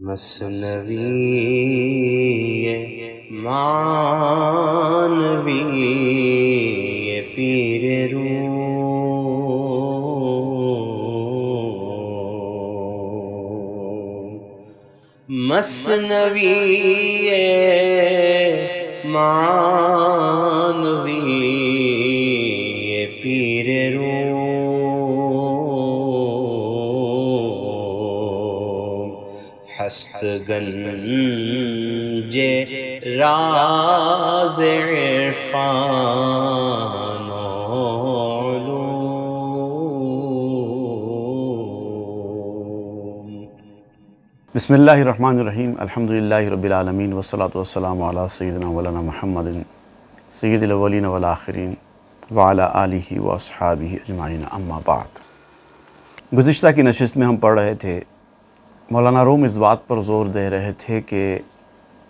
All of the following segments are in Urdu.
مثنوی معنوی پیر روم، مثنوی معنوی پیر روم، ہست گنج راز عرفان و علوم۔ بسم اللہ الرحمن الرحیم، الحمدللہ رب العالمین، والصلاة والسلام علی سیدنا مولانا محمد سید الاولین والآخرین وعلی آلہ واصحابہ اجمعین، اما بعد۔ گزشتہ کی نشست میں ہم پڑھ رہے تھے، مولانا روم اس بات پر زور دے رہے تھے کہ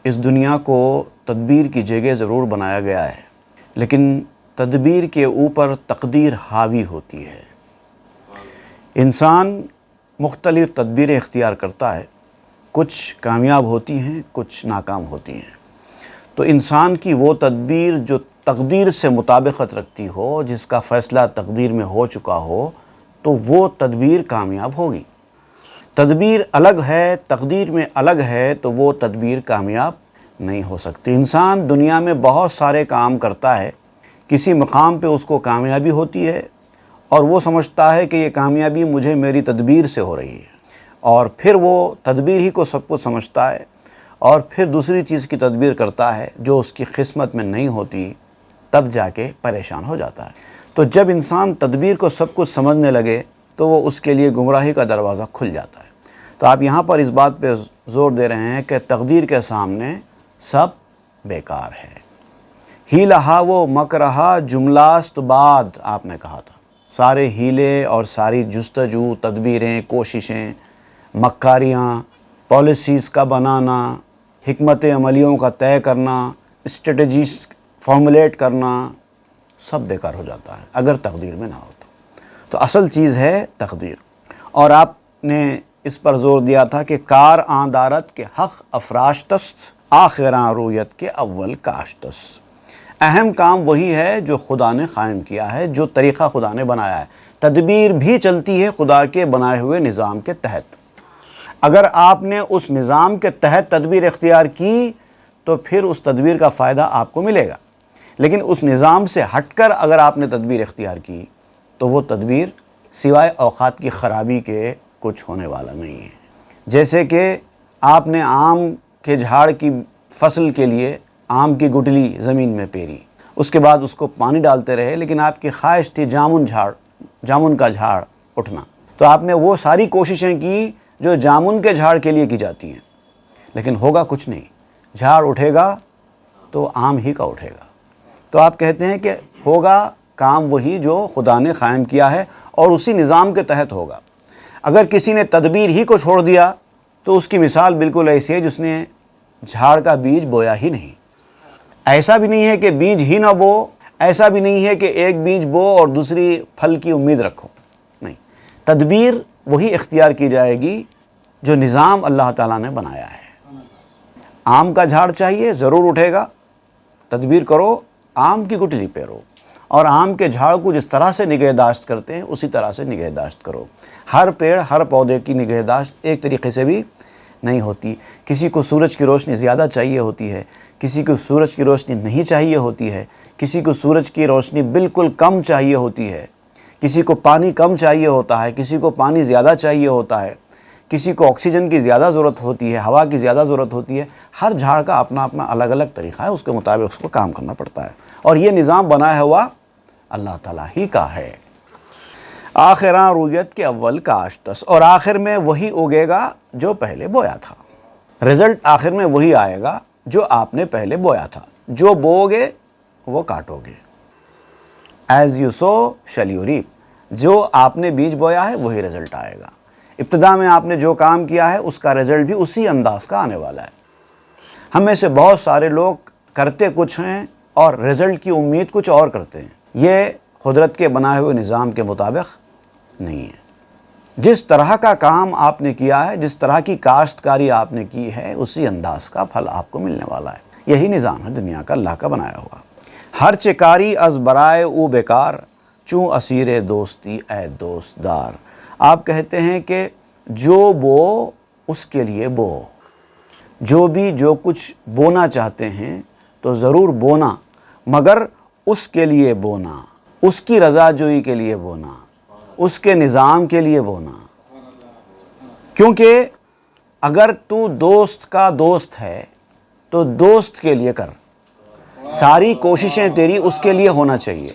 اس دنیا کو تدبیر کی جگہ ضرور بنایا گیا ہے، لیکن تدبیر کے اوپر تقدیر حاوی ہوتی ہے۔ انسان مختلف تدبیریں اختیار کرتا ہے، کچھ کامیاب ہوتی ہیں، کچھ ناکام ہوتی ہیں۔ تو انسان کی وہ تدبیر جو تقدیر سے مطابقت رکھتی ہو، جس کا فیصلہ تقدیر میں ہو چکا ہو، تو وہ تدبیر کامیاب ہوگی۔ تدبیر الگ ہے، تقدیر میں الگ ہے، تو وہ تدبیر کامیاب نہیں ہو سکتی۔ انسان دنیا میں بہت سارے کام کرتا ہے، کسی مقام پہ اس کو کامیابی ہوتی ہے اور وہ سمجھتا ہے کہ یہ کامیابی مجھے میری تدبیر سے ہو رہی ہے، اور پھر وہ تدبیر ہی کو سب کچھ سمجھتا ہے اور پھر دوسری چیز کی تدبیر کرتا ہے جو اس کی قسمت میں نہیں ہوتی، تب جا کے پریشان ہو جاتا ہے۔ تو جب انسان تدبیر کو سب کچھ سمجھنے لگے تو وہ اس کے لیے گمراہی کا دروازہ کھل جاتا ہے۔ تو آپ یہاں پر اس بات پہ زور دے رہے ہیں کہ تقدیر کے سامنے سب بیکار ہے۔ ہیلہا و مکرہا جملاست بعد، آپ نے کہا تھا سارے ہیلے اور ساری جستجو، تدبیریں، کوششیں، مکاریاں، پالیسیز کا بنانا، حکمت عملیوں کا طے کرنا، اسٹریٹجیز فارمولیٹ کرنا، سب بیکار ہو جاتا ہے اگر تقدیر میں نہ ہو تو اصل چیز ہے تقدیر۔ اور آپ نے اس پر زور دیا تھا کہ کار آندارت کے حق افراشتست، آخراں رویت کے اول کاشتست۔ اہم کام وہی ہے جو خدا نے قائم کیا ہے، جو طریقہ خدا نے بنایا ہے۔ تدبیر بھی چلتی ہے خدا کے بنائے ہوئے نظام کے تحت۔ اگر آپ نے اس نظام کے تحت تدبیر اختیار کی تو پھر اس تدبیر کا فائدہ آپ کو ملے گا، لیکن اس نظام سے ہٹ کر اگر آپ نے تدبیر اختیار کی تو وہ تدبیر سوائے اوقات کی خرابی کے کچھ ہونے والا نہیں ہے۔ جیسے کہ آپ نے آم کے جھاڑ کی فصل کے لیے آم کی گٹلی زمین میں پیری، اس کے بعد اس کو پانی ڈالتے رہے، لیکن آپ کی خواہش تھی جامن کا جھاڑ اٹھنا، تو آپ نے وہ ساری کوششیں کی جو جامن کے جھاڑ کے لیے کی جاتی ہیں، لیکن ہوگا کچھ نہیں۔ جھاڑ اٹھے گا تو آم ہی کا اٹھے گا۔ تو آپ کہتے ہیں کہ ہوگا کام وہی جو خدا نے قائم کیا ہے اور اسی نظام کے تحت ہوگا۔ اگر کسی نے تدبیر ہی کو چھوڑ دیا تو اس کی مثال بالکل ایسی ہے جس نے جھاڑ کا بیج بویا ہی نہیں۔ ایسا بھی نہیں ہے کہ بیج ہی نہ بو، ایسا بھی نہیں ہے کہ ایک بیج بو اور دوسری پھل کی امید رکھو، نہیں۔ تدبیر وہی اختیار کی جائے گی جو نظام اللہ تعالیٰ نے بنایا ہے۔ آم کا جھاڑ چاہیے، ضرور اٹھے گا، تدبیر کرو، آم کی گٹلی پیرو، اور آم کے جھاڑ کو جس طرح سے نگہداشت کرتے ہیں اسی طرح سے نگہداشت کرو۔ ہر پیڑ، ہر پودے کی نگہداشت ایک طریقے سے بھی نہیں ہوتی۔ کسی کو سورج کی روشنی زیادہ چاہیے ہوتی ہے، کسی کو سورج کی روشنی نہیں چاہیے ہوتی ہے، کسی کو سورج کی روشنی بالکل کم چاہیے ہوتی ہے، کسی کو پانی کم چاہیے ہوتا ہے، کسی کو پانی زیادہ چاہیے ہوتا ہے، کسی کو آکسیجن کی زیادہ ضرورت ہوتی ہے، ہوا کی زیادہ ضرورت ہوتی ہے۔ ہر جھاڑ کا اپنا اپنا الگ الگ طریقہ ہے، اس کے مطابق اس کو کام کرنا پڑتا ہے، اور یہ نظام بنایا ہوا اللہ تعالیٰ ہی کا ہے۔ آخراں رویت کے اول کاشتس، اور آخر میں وہی اگے گا جو پہلے بویا تھا۔ رزلٹ آخر میں وہی آئے گا جو آپ نے پہلے بویا تھا۔ جو بو گے وہ کاٹو گے۔ As you sow shall you reap, جو آپ نے بیج بویا ہے وہی رزلٹ آئے گا۔ ابتدا میں آپ نے جو کام کیا ہے اس کا رزلٹ بھی اسی انداز کا آنے والا ہے۔ ہم میں سے بہت سارے لوگ کرتے کچھ ہیں اور رزلٹ کی امید کچھ اور کرتے ہیں۔ یہ قدرت کے بنائے ہوئے نظام کے مطابق نہیں ہے۔ جس طرح کا کام آپ نے کیا ہے، جس طرح کی کاشتکاری آپ نے کی ہے، اسی انداز کا پھل آپ کو ملنے والا ہے۔ یہی نظام ہے دنیا کا، اللہ کا بنایا ہوا۔ ہر چکاری از برائے او بیکار، چوں اسیر دوستی اے دوست دار۔ آپ کہتے ہیں کہ جو بو اس کے لیے بو، جو کچھ بونا چاہتے ہیں تو ضرور بونا، مگر اس کے لیے بونا، اس کی رضا جوئی کے لیے بونا، اس کے نظام کے لیے بونا۔ کیونکہ اگر تو دوست کا دوست ہے تو دوست کے لیے کر، ساری کوششیں تیری اس کے لیے ہونا چاہیے۔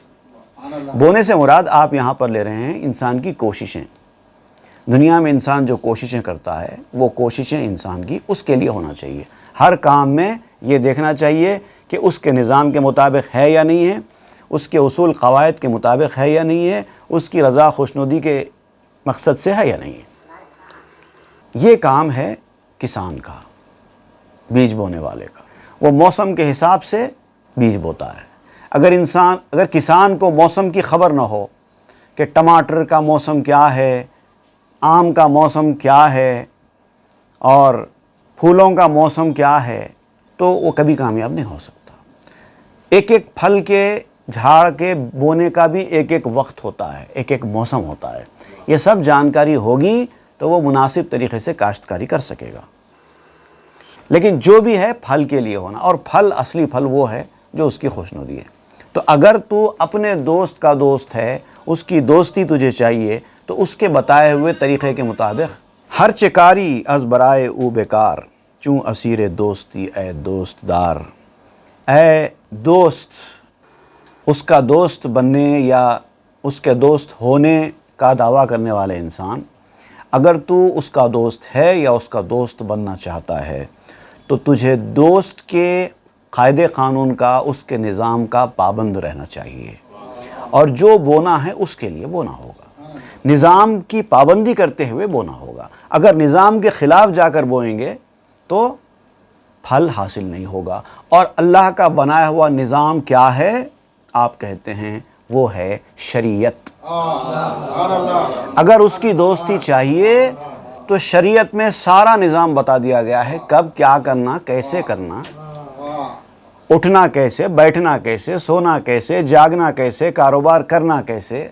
بونے سے مراد آپ یہاں پر لے رہے ہیں انسان کی کوششیں۔ دنیا میں انسان جو کوششیں کرتا ہے وہ کوششیں انسان کی اس کے لیے ہونا چاہیے۔ ہر کام میں یہ دیکھنا چاہیے کہ اس کے نظام کے مطابق ہے یا نہیں ہے، اس کے اصول قواعد کے مطابق ہے یا نہیں ہے، اس کی رضا خوشنودی کے مقصد سے ہے یا نہیں ہے۔ یہ کام ہے کسان کا، بیج بونے والے کا۔ وہ موسم کے حساب سے بیج بوتا ہے۔ اگر کسان کو موسم کی خبر نہ ہو کہ ٹماٹر کا موسم کیا ہے، آم کا موسم کیا ہے اور پھولوں کا موسم کیا ہے، تو وہ کبھی کامیاب نہیں ہو سکتا۔ ایک ایک پھل کے جھاڑ کے بونے کا بھی ایک ایک وقت ہوتا ہے، ایک ایک موسم ہوتا ہے۔ یہ سب جانکاری ہوگی تو وہ مناسب طریقے سے کاشتکاری کر سکے گا۔ لیکن جو بھی ہے پھل کے لیے ہونا، اور پھل، اصلی پھل وہ ہے جو اس کی خوشنودی ہے۔ تو اگر تو اپنے دوست کا دوست ہے، اس کی دوستی تجھے چاہیے، تو اس کے بتائے ہوئے طریقے کے مطابق ہر چکاری از برائے او بیکار، چوں اسیر دوستی اے دوست دار۔ اے دوست، اس کا دوست بننے یا اس کے دوست ہونے کا دعویٰ کرنے والے انسان، اگر تو اس کا دوست ہے یا اس کا دوست بننا چاہتا ہے تو تجھے دوست کے قاعدے قانون کا، اس کے نظام کا پابند رہنا چاہیے، اور جو بونا ہے اس کے لیے بونا ہوگا، نظام کی پابندی کرتے ہوئے بونا ہوگا۔ اگر نظام کے خلاف جا کر بوئیں گے تو پھل حاصل نہیں ہوگا۔ اور اللہ کا بنایا ہوا نظام کیا ہے؟ آپ کہتے ہیں وہ ہے شریعت۔ اگر اس کی دوستی چاہیے تو شریعت میں سارا نظام بتا دیا گیا ہے، کب کیا کرنا، کیسے کرنا، اٹھنا کیسے، بیٹھنا کیسے، سونا کیسے، جاگنا کیسے، کاروبار کرنا کیسے،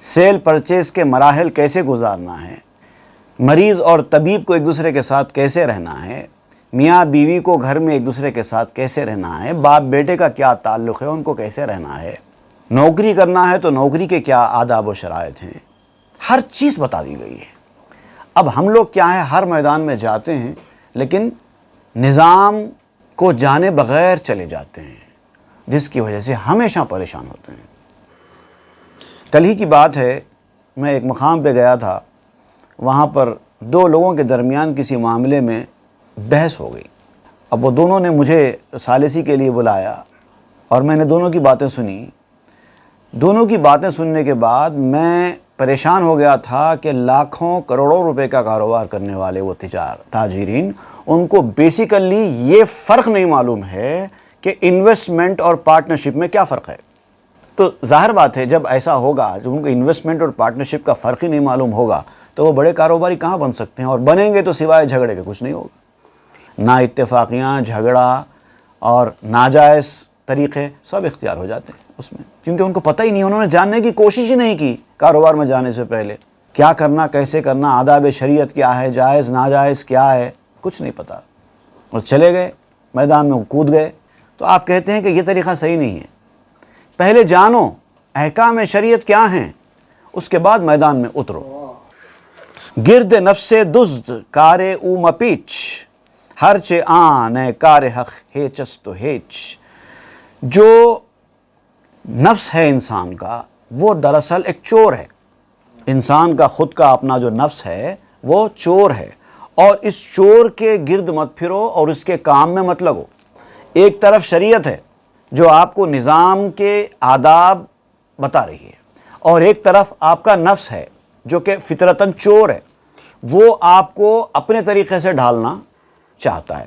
سیل پرچیز کے مراحل کیسے گزارنا ہے، مریض اور طبیب کو ایک دوسرے کے ساتھ کیسے رہنا ہے، میاں بیوی کو گھر میں ایک دوسرے کے ساتھ کیسے رہنا ہے، باپ بیٹے کا کیا تعلق ہے، ان کو کیسے رہنا ہے، نوکری کرنا ہے تو نوکری کے کیا آداب و شرائط ہیں، ہر چیز بتا دی گئی ہے۔ اب ہم لوگ کیا ہے، ہر میدان میں جاتے ہیں لیکن نظام کو جانے بغیر چلے جاتے ہیں، جس کی وجہ سے ہمیشہ پریشان ہوتے ہیں۔ کل ہی کی بات ہے، میں ایک مقام پہ گیا تھا، وہاں پر دو لوگوں کے درمیان کسی معاملے میں بحث ہو گئی۔ اب وہ دونوں نے مجھے ثالثی کے لیے بلایا اور میں نے دونوں کی باتیں سنی۔ دونوں کی باتیں سننے کے بعد میں پریشان ہو گیا تھا کہ لاکھوں کروڑوں روپے کا کاروبار کرنے والے وہ تاجرین، ان کو بیسیکلی یہ فرق نہیں معلوم ہے کہ انویسٹمنٹ اور پارٹنرشپ میں کیا فرق ہے۔ تو ظاہر بات ہے، جب ایسا ہوگا، جب ان کو انویسٹمنٹ اور پارٹنرشپ کا فرق ہی نہیں معلوم ہوگا تو وہ بڑے کاروباری کہاں بن سکتے ہیں، اور بنیں گے تو سوائے جھگڑے کے کچھ نہیں ہوگا۔ نا اتفاقیاں، جھگڑا اور ناجائز طریقے سب اختیار ہو جاتے ہیں اس میں، کیونکہ ان کو پتہ ہی نہیں، انہوں نے جاننے کی کوشش ہی نہیں کی کاروبار میں جانے سے پہلے، کیا کرنا، کیسے کرنا، آداب شریعت کیا ہے، جائز ناجائز کیا ہے، کچھ نہیں پتہ، اور چلے گئے میدان میں کود گئے۔ تو آپ کہتے ہیں کہ یہ طریقہ صحیح نہیں ہے۔ پہلے جانو احکام شریعت کیا ہیں، اس کے بعد میدان میں اترو۔ گرد نفس دزد کار او مپیچ، ہر چے آن کار حق ہیچس تو ہیچ۔ جو نفس ہے انسان کا، وہ دراصل ایک چور ہے۔ انسان کا خود کا اپنا جو نفس ہے وہ چور ہے، اور اس چور کے گرد مت پھرو اور اس کے کام میں مت لگو۔ ایک طرف شریعت ہے جو آپ کو نظام کے آداب بتا رہی ہے، اور ایک طرف آپ کا نفس ہے جو کہ فطرتاً چور ہے، وہ آپ کو اپنے طریقے سے ڈھالنا چاہتا ہے۔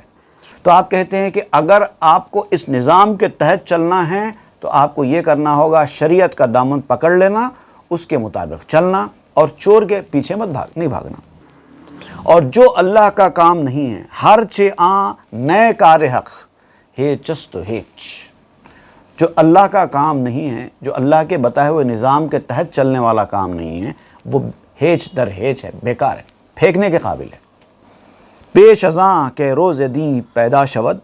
تو آپ کہتے ہیں کہ اگر آپ کو اس نظام کے تحت چلنا ہے تو آپ کو یہ کرنا ہوگا، شریعت کا دامن پکڑ لینا، اس کے مطابق چلنا، اور چور کے پیچھے نہیں بھاگنا۔ اور جو اللہ کا کام نہیں ہے، ہر چے آں نئے کار حق ہے چست ہیچ، جو اللہ کا کام نہیں ہے، جو اللہ کے بتائے ہوئے نظام کے تحت چلنے والا کام نہیں ہے، وہ ہیچ در ہیچ ہے، بیکار ہے، پھینکنے کے قابل ہے۔ پیش ازاں کہ روز دی پیدا شود،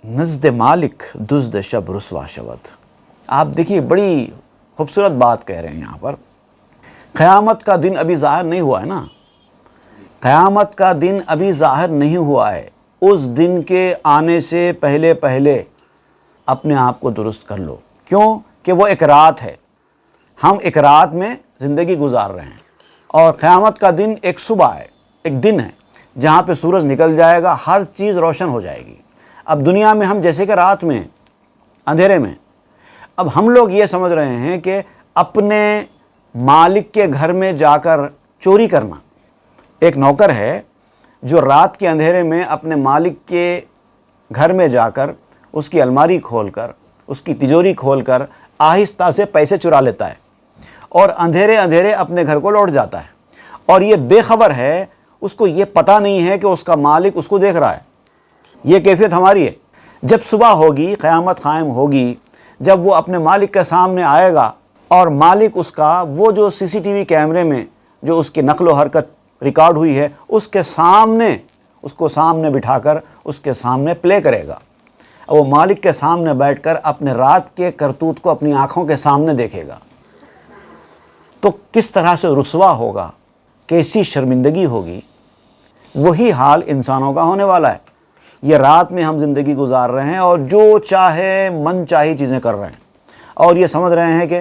نزد مالک دزد شب رسوا شود۔ آپ دیکھیے بڑی خوبصورت بات کہہ رہے ہیں یہاں پر۔ قیامت کا دن ابھی ظاہر نہیں ہوا ہے نا، قیامت کا دن ابھی ظاہر نہیں ہوا ہے۔ اس دن کے آنے سے پہلے اپنے آپ کو درست کر لو، کیوں کہ وہ ایک رات ہے، ہم ایک رات میں زندگی گزار رہے ہیں، اور قیامت کا دن ایک صبح ہے، ایک دن ہے جہاں پہ سورج نکل جائے گا، ہر چیز روشن ہو جائے گی۔ اب دنیا میں ہم جیسے کہ رات میں اندھیرے میں، اب ہم لوگ یہ سمجھ رہے ہیں کہ اپنے مالک کے گھر میں جا کر چوری کرنا۔ ایک نوکر ہے جو رات کے اندھیرے میں اپنے مالک کے گھر میں جا کر اس کی الماری کھول کر، اس کی تجوری کھول کر آہستہ سے پیسے چرا لیتا ہے اور اندھیرے اپنے گھر کو لوٹ جاتا ہے، اور یہ بے خبر ہے، اس کو یہ پتہ نہیں ہے کہ اس کا مالک اس کو دیکھ رہا ہے۔ یہ کیفیت ہماری ہے۔ جب صبح ہوگی، قیامت قائم ہوگی، جب وہ اپنے مالک کے سامنے آئے گا، اور مالک اس کا وہ جو سی ٹی وی کیمرے میں جو اس کی نقل و حرکت ریکارڈ ہوئی ہے، اس کو سامنے بٹھا کر اس کے سامنے پلے کرے گا، وہ مالک کے سامنے بیٹھ کر اپنے رات کے کرتوت کو اپنی آنکھوں کے سامنے دیکھے گا، تو کس طرح سے رسوا ہوگا، کیسی شرمندگی ہوگی۔ وہی حال انسانوں کا ہونے والا ہے۔ یہ رات میں ہم زندگی گزار رہے ہیں اور جو چاہے من چاہی چیزیں کر رہے ہیں، اور یہ سمجھ رہے ہیں کہ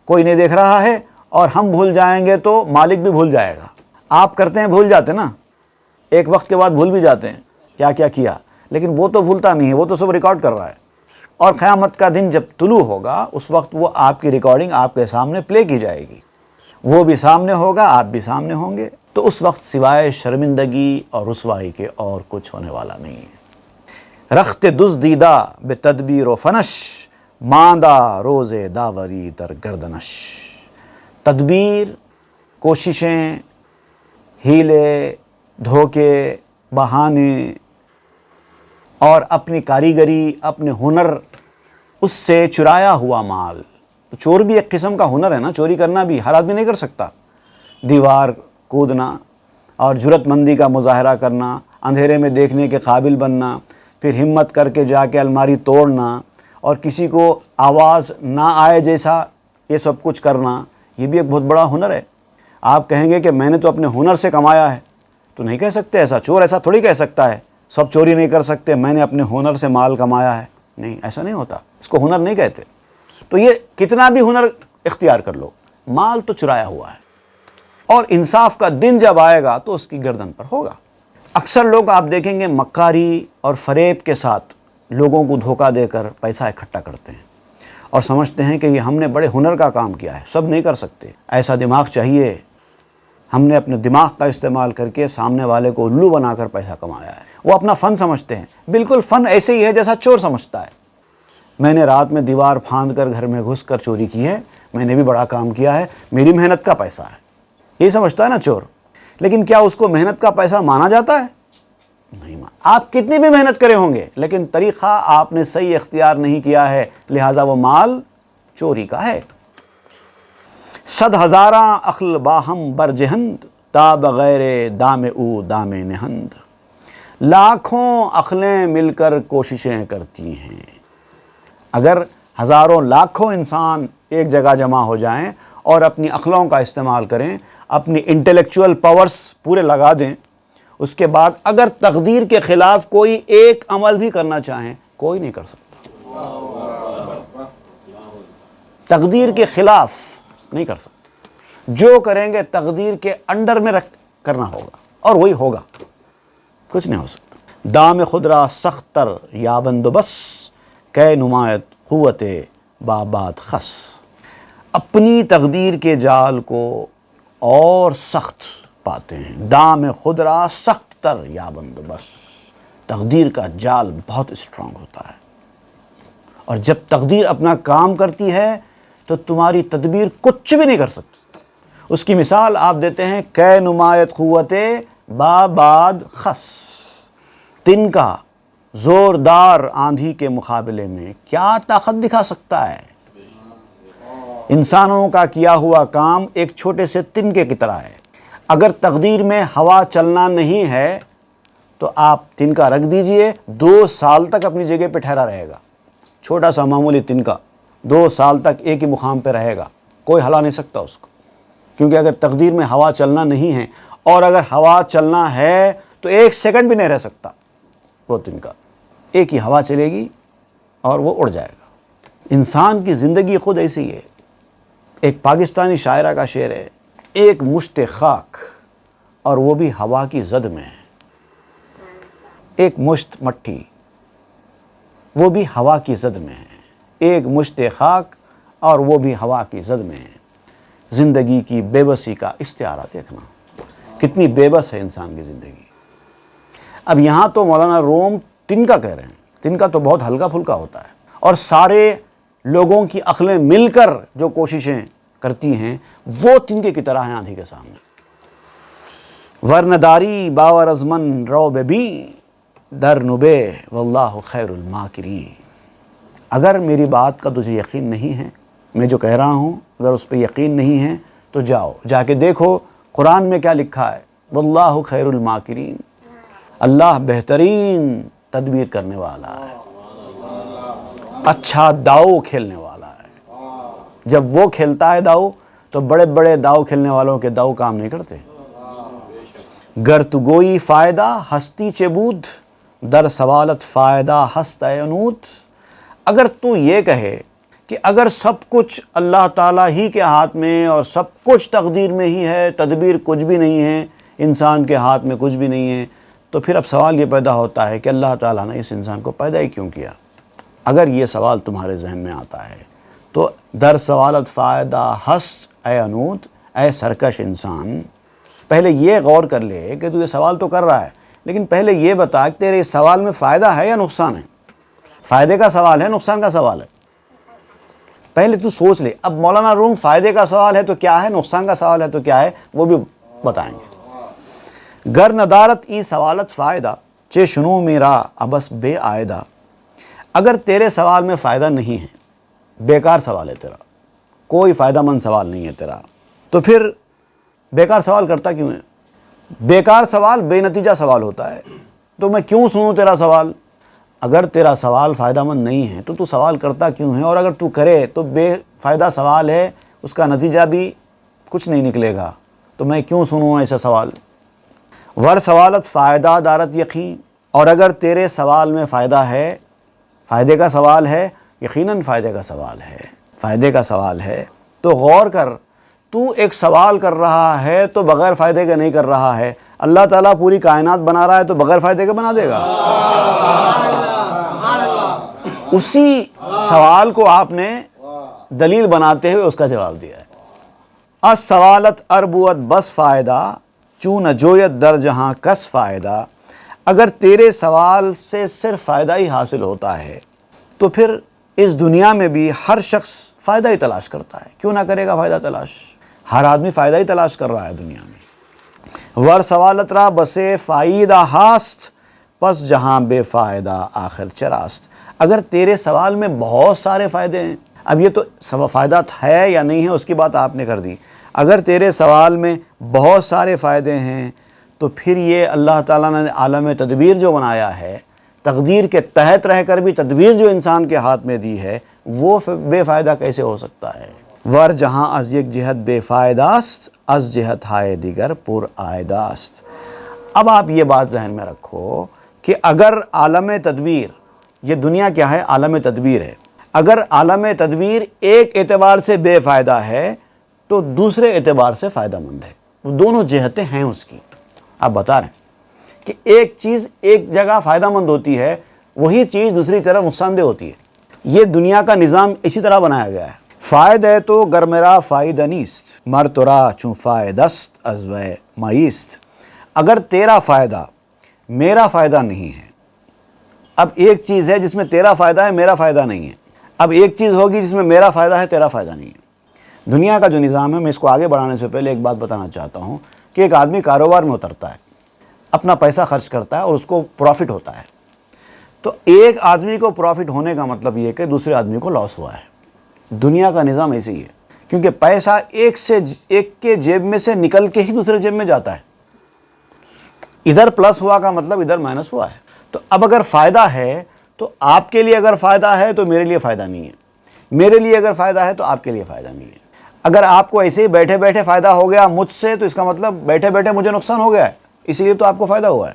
کوئی نہیں دیکھ رہا ہے، اور ہم بھول جائیں گے تو مالک بھی بھول جائے گا۔ آپ کرتے ہیں، بھول جاتے نا، ایک وقت کے بعد بھول بھی جاتے ہیں کیا کیا کیا، لیکن وہ تو بھولتا نہیں ہے، وہ تو سب ریکارڈ کر رہا ہے۔ اور قیامت کا دن جب طلوع ہوگا، اس وقت وہ آپ کی ریکارڈنگ آپ کے سامنے پلے کی جائے گی، وہ بھی سامنے ہوگا، آپ بھی سامنے ہوں گے، تو اس وقت سوائے شرمندگی اور رسوائی کے اور کچھ ہونے والا نہیں ہے۔ رخت دزدیدہ بے تدبیر و فنش، ماندہ روز داوری در گردنش۔ تدبیر، کوششیں، ہیلے، دھوکے، بہانے، اور اپنی کاریگری، اپنے ہنر، اس سے چرایا ہوا مال۔ تو چور بھی ایک قسم کا ہنر ہے نا، چوری کرنا بھی ہر آدمی نہیں کر سکتا۔ دیوار کودنا اور جرات مندی کا مظاہرہ کرنا، اندھیرے میں دیکھنے کے قابل بننا، پھر ہمت کر کے جا کے الماری توڑنا، اور کسی کو آواز نہ آئے جیسا یہ سب کچھ کرنا، یہ بھی ایک بہت بڑا ہنر ہے۔ آپ کہیں گے کہ میں نے تو اپنے ہنر سے کمایا ہے، تو نہیں کہہ سکتے ایسا، چور ایسا تھوڑی کہہ سکتا ہے سب چوری نہیں کر سکتے، میں نے اپنے ہنر سے مال کمایا ہے، نہیں، ایسا نہیں ہوتا، اس کو ہنر نہیں کہتے۔ تو یہ کتنا بھی ہنر اختیار کر لو، مال تو چرایا ہوا ہے، اور انصاف کا دن جب آئے گا تو اس کی گردن پر ہوگا۔ اکثر لوگ آپ دیکھیں گے مکاری اور فریب کے ساتھ لوگوں کو دھوکہ دے کر پیسہ اکٹھا کرتے ہیں، اور سمجھتے ہیں کہ یہ ہم نے بڑے ہنر کا کام کیا ہے، سب نہیں کر سکتے، ایسا دماغ چاہیے۔ ہم نے اپنے دماغ کا استعمال کر کے سامنے والے کو الو بنا کر پیسہ کمایا ہے، وہ اپنا فن سمجھتے ہیں، بالکل فن ایسے ہی ہے جیسا چور سمجھتا ہے۔ میں نے رات میں دیوار پھاند کر گھر میں گھس کر چوری کی ہے، میں نے بھی بڑا کام کیا ہے، میری محنت کا پیسہ ہے، یہی سمجھتا ہے نا چور۔ لیکن کیا اس کو محنت کا پیسہ مانا جاتا ہے؟ نہیں مانا۔ آپ کتنی بھی محنت کرے ہوں گے، لیکن طریقہ آپ نے صحیح اختیار نہیں کیا ہے، لہٰذا وہ مال چوری کا ہے۔ صد ہزاراں عقل باہم برجہند، تا بغیر دام او دام نہند۔ لاکھوں عقلیں مل کر کوششیں کرتی ہیں۔ اگر ہزاروں لاکھوں انسان ایک جگہ جمع ہو جائیں اور اپنی عقلوں کا استعمال کریں، اپنی انٹلیکچول پاورز پورے لگا دیں، اس کے بعد اگر تقدیر کے خلاف کوئی ایک عمل بھی کرنا چاہیں، کوئی نہیں کر سکتا۔ تقدیر کے خلاف نہیں کر سکتا، جو کریں گے تقدیر کے انڈر میں رکھ کرنا ہوگا، اور وہی ہوگا، کچھ نہیں ہو سکتا۔ دام خود را سخت تر یا بندوبس، کہ نمایت قوت بابات خس۔ اپنی تقدیر کے جال کو اور سخت پاتے ہیں۔ دام خود را سخت تر یا بندوبس، تقدیر کا جال بہت اسٹرانگ ہوتا ہے، اور جب تقدیر اپنا کام کرتی ہے تو تمہاری تدبیر کچھ بھی نہیں کر سکتی، اس کی مثال آپ دیتے ہیں کہ نمایت قوت باباد خس، تنکا زوردار آندھی کے مقابلے میں کیا طاقت دکھا سکتا ہے؟ انسانوں کا کیا ہوا کام ایک چھوٹے سے تنکے کی طرح ہے۔ اگر تقدیر میں ہوا چلنا نہیں ہے تو آپ تنکا رکھ دیجئے، 2 سال تک اپنی جگہ پہ ٹھہرا رہے گا۔ چھوٹا سا معمولی تنکا 2 سال تک ایک ہی مقام پہ رہے گا، کوئی ہلا نہیں سکتا اس کو، کیونکہ اگر تقدیر میں ہوا چلنا نہیں ہے، اور اگر ہوا چلنا ہے تو 1 سیکنڈ بھی نہیں رہ سکتا وہ تنکا، ایک ہی ہوا چلے گی اور وہ اڑ جائے گا۔ انسان کی زندگی خود ایسی ہے۔ ایک پاکستانی شاعرہ کا شعر ہے، ایک مشت خاک اور وہ بھی ہوا کی زد میں ہے۔ ایک مشت مٹی وہ بھی ہوا کی زد میں ہے، ایک مشت خاک اور وہ بھی ہوا کی زد میں ہے۔ زندگی کی بے بسی کا استعارہ دیکھنا، کتنی بے بس ہے انسان کی زندگی۔ اب یہاں تو مولانا روم تنکا کہہ رہے ہیں، تنکا تو بہت ہلکا پھلکا ہوتا ہے، اور سارے لوگوں کی عقلیں مل کر جو کوششیں کرتی ہیں وہ تنکے کی طرح ہیں آندھی کے سامنے۔ ورنداری باور ازمن رو ببی در نبے واللہ خیر الماکرین۔ اگر میری بات کا تجھے یقین نہیں ہے، میں جو کہہ رہا ہوں اگر اس پہ یقین نہیں ہے تو جاؤ جا کے دیکھو قرآن میں کیا لکھا ہے، واللہ خیر الماکرین، اللہ بہترین تدبیر کرنے والا ہے، اچھا داؤ کھیلنے والا ہے۔ جب وہ کھیلتا ہے داؤ تو بڑے بڑے داؤ کھیلنے والوں کے داؤ کام نہیں کرتے۔ گر تو گوئی فائدہ ہستی چبود در سوالت فائدہ ہست انوت۔ اگر تو یہ کہے کہ اگر سب کچھ اللہ تعالیٰ ہی کے ہاتھ میں اور سب کچھ تقدیر میں ہی ہے، تدبیر کچھ بھی نہیں ہے، انسان کے ہاتھ میں کچھ بھی نہیں ہے، تو پھر اب سوال یہ پیدا ہوتا ہے کہ اللہ تعالیٰ نے اس انسان کو پیدا ہی کیوں کیا؟ اگر یہ سوال تمہارے ذہن میں آتا ہے تو در سوالت فائدہ ہست اے انوت، اے سرکش انسان، پہلے یہ غور کر لے کہ تو یہ سوال تو کر رہا ہے، لیکن پہلے یہ بتا کہ تیرے اس سوال میں فائدہ ہے یا نقصان ہے؟ فائدے کا سوال ہے، نقصان کا سوال ہے؟ پہلے تو سوچ لے۔ اب مولانا روم فائدے کا سوال ہے تو کیا ہے، نقصان کا سوال ہے تو کیا ہے، وہ بھی بتائیں گے۔ گر ندارت ای سوالت فائدہ چے شنو میرا ابس بے آئدہ۔ اگر تیرے سوال میں فائدہ نہیں ہے، بیکار سوال ہے تیرا، کوئی فائدہ مند سوال نہیں ہے تیرا، تو پھر بیکار سوال کرتا کیوں ہے؟ بیکار سوال بے نتیجہ سوال ہوتا ہے، تو میں کیوں سنوں تیرا سوال؟ اگر تیرا سوال فائدہ مند نہیں ہے تو سوال کرتا کیوں ہے؟ اور اگر تو کرے تو بے فائدہ سوال ہے، اس کا نتیجہ بھی کچھ نہیں نکلے گا، تو میں کیوں سنوں ایسا سوال؟ ور سوالت فائدہ دارت یقین، اور اگر تیرے سوال میں فائدہ ہے، فائدے کا سوال ہے، یقیناً فائدے کا سوال ہے، فائدے کا سوال ہے، تو غور کر، تو ایک سوال کر رہا ہے تو بغیر فائدے کے نہیں کر رہا ہے۔ اللہ تعالیٰ پوری کائنات بنا رہا ہے تو بغیر فائدے کے بنا دے گا؟ اسی سوال کو آپ نے دلیل بناتے ہوئے اس کا جواب دیا ہے۔ اس سوالت اربوت بس فائدہ چون جویت در جہاں کس فائدہ۔ اگر تیرے سوال سے صرف فائدہ ہی حاصل ہوتا ہے تو پھر اس دنیا میں بھی ہر شخص فائدہ ہی تلاش کرتا ہے، کیوں نہ کرے گا فائدہ تلاش؟ ہر آدمی فائدہ ہی تلاش کر رہا ہے دنیا میں۔ ور سوالت را بسے فائدہ ہاست پس جہاں بے فائدہ آخر چراست۔ اگر تیرے سوال میں بہت سارے فائدے ہیں، اب یہ تو فائدہ ہے یا نہیں ہے اس کی بات آپ نے کر دی، اگر تیرے سوال میں بہت سارے فائدے ہیں تو پھر یہ اللہ تعالیٰ نے عالم تدبیر جو بنایا ہے، تقدیر کے تحت رہ کر بھی تدبیر جو انسان کے ہاتھ میں دی ہے، وہ بے فائدہ کیسے ہو سکتا ہے؟ ور جہاں از یک جہت بے فائداست از جہت ہائے دیگر پر آئداست۔ اب آپ یہ بات ذہن میں رکھو کہ اگر عالم تدبیر، یہ دنیا کیا ہے؟ عالم تدبیر ہے۔ اگر عالم تدبیر ایک اعتبار سے بے فائدہ ہے تو دوسرے اعتبار سے فائدہ مند ہے، وہ دونوں جہتیں ہیں اس کی۔ آپ بتا رہے ہیں کہ ایک چیز ایک جگہ فائدہ مند ہوتی ہے، وہی چیز دوسری طرف نقصان دہ ہوتی ہے۔ یہ دنیا کا نظام اسی طرح بنایا گیا ہے۔ فائدہ تو گر میرا فائدہ نیست مر ترا چون فائدست از وے مایست۔ اگر تیرا فائدہ میرا فائدہ نہیں ہے، اب ایک چیز ہے جس میں تیرا فائدہ ہے، میرا فائدہ نہیں ہے، اب ایک چیز ہوگی جس میں میرا فائدہ ہے، تیرا فائدہ نہیں ہے، دنیا کا جو نظام ہے، میں اس کو آگے بڑھانے سے پہلے ایک بات بتانا چاہتا ہوں کہ ایک آدمی کاروبار میں اترتا ہے، اپنا پیسہ خرچ کرتا ہے اور اس کو پروفٹ ہوتا ہے، تو ایک آدمی کو پروفٹ ہونے کا مطلب یہ کہ دوسرے آدمی کو لاس ہوا ہے۔ دنیا کا نظام ایسے ہی ہے، کیونکہ پیسہ ایک کے جیب میں سے نکل کے ہی دوسرے جیب میں جاتا ہے۔ ادھر پلس ہوا کا مطلب ادھر مائنس ہوا ہے۔ تو اب اگر فائدہ ہے تو آپ کے لیے اگر فائدہ ہے تو میرے لیے فائدہ نہیں ہے، میرے لیے اگر فائدہ ہے تو آپ کے لیے فائدہ نہیں ہے۔ اگر آپ کو ایسے ہی بیٹھے بیٹھے فائدہ ہو گیا مجھ سے تو اس کا مطلب بیٹھے بیٹھے مجھے نقصان ہو گیا ہے، اسی لیے تو آپ کو فائدہ ہوا ہے۔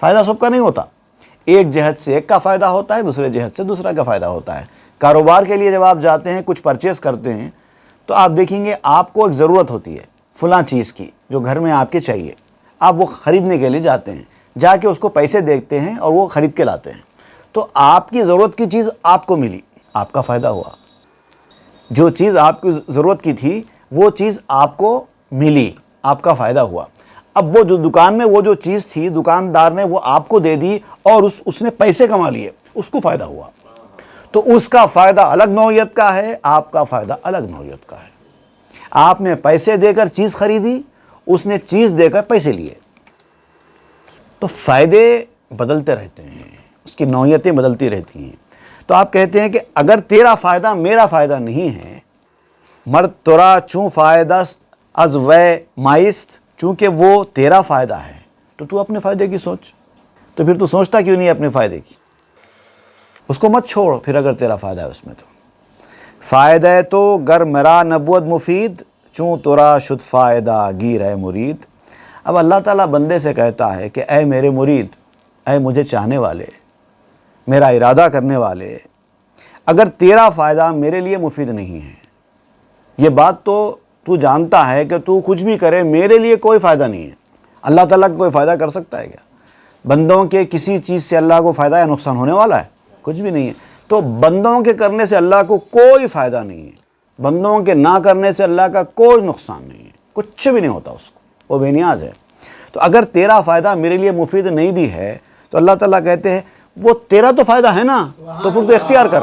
فائدہ سب کا نہیں ہوتا، ایک جہت سے ایک کا فائدہ ہوتا ہے، دوسرے جہت سے دوسرا کا فائدہ ہوتا ہے۔ کاروبار کے لیے جب آپ جاتے ہیں، کچھ پرچیز کرتے ہیں، تو آپ دیکھیں گے آپ کو ایک ضرورت ہوتی ہے فلاں چیز کی جو گھر میں آپ کے چاہیے، آپ وہ خریدنے کے لیے جاتے ہیں، جا کے اس کو پیسے دیکھتے ہیں اور وہ خرید کے لاتے ہیں، تو آپ کی ضرورت کی چیز آپ کو ملی، آپ کا فائدہ ہوا۔ جو چیز آپ کی ضرورت کی تھی وہ چیز آپ کو ملی، آپ کا فائدہ ہوا۔ اب وہ جو دکان میں وہ جو چیز تھی دکاندار نے وہ آپ کو دے دی اور اس نے پیسے کما لیے، اس کو فائدہ ہوا۔ تو اس کا فائدہ الگ نوعیت کا ہے، آپ کا فائدہ الگ نوعیت کا ہے۔ آپ نے پیسے دے کر چیز خریدی، اس نے چیز دے کر پیسے لیے۔ تو فائدے بدلتے رہتے ہیں، اس کی نوعیتیں بدلتی رہتی ہیں۔ تو آپ کہتے ہیں کہ اگر تیرا فائدہ میرا فائدہ نہیں ہے، مرد ترا چوں فائدہ از وے مائست، چونکہ وہ تیرا فائدہ ہے تو تو اپنے فائدے کی سوچ۔ تو پھر تو سوچتا کیوں نہیں اپنے فائدے کی؟ اس کو مت چھوڑ پھر اگر تیرا فائدہ ہے اس میں تو۔ فائدہ تو گر مرا نبود مفید، چوں ترا شد فائدہ گیر اے مرید۔ اب اللہ تعالیٰ بندے سے کہتا ہے کہ اے میرے مرید، اے مجھے چاہنے والے، میرا ارادہ کرنے والے، اگر تیرا فائدہ میرے لیے مفید نہیں ہے، یہ بات تو جانتا ہے کہ تو کچھ بھی کرے میرے لیے کوئی فائدہ نہیں ہے۔ اللہ تعالیٰ کو کوئی فائدہ کر سکتا ہے کیا؟ بندوں کے کسی چیز سے اللہ کو فائدہ یا نقصان ہونے والا ہے؟ کچھ بھی نہیں ہے۔ تو بندوں کے کرنے سے اللہ کو کوئی فائدہ نہیں ہے، بندوں کے نہ کرنے سے اللہ کا کوئی نقصان نہیں ہے، کچھ بھی نہیں ہوتا اس کو، وہ بے نیاز ہے۔ تو اگر تیرا فائدہ میرے لیے مفید نہیں بھی ہے تو اللہ تعالیٰ کہتے ہیں وہ تیرا تو فائدہ ہے نا، تو پھر تو اختیار کر۔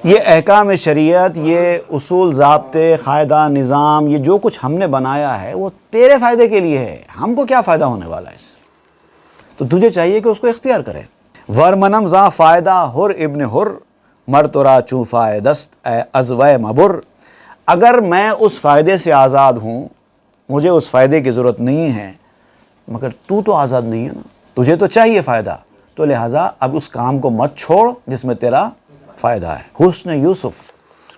یہ احکام شریعت، یہ اصول، ضابطے، قاعدہ، نظام، یہ جو کچھ ہم نے بنایا ہے وہ تیرے فائدے کے لیے ہے، ہم کو کیا فائدہ ہونے والا ہے اس سے؟ تو تجھے چاہیے کہ اس کو اختیار کرے۔ ورمنم زاں فائدہ ہر ابن ہر، مر ترا چوں فائدست اے از وے مبر۔ اگر میں اس فائدے سے آزاد ہوں، مجھے اس فائدے کی ضرورت نہیں ہے، مگر تو آزاد نہیں ہے نا، تجھے تو چاہیے فائدہ، تو لہٰذا اب اس کام کو مت چھوڑ جس میں تیرا فائدہ ہے۔ حسن یوسف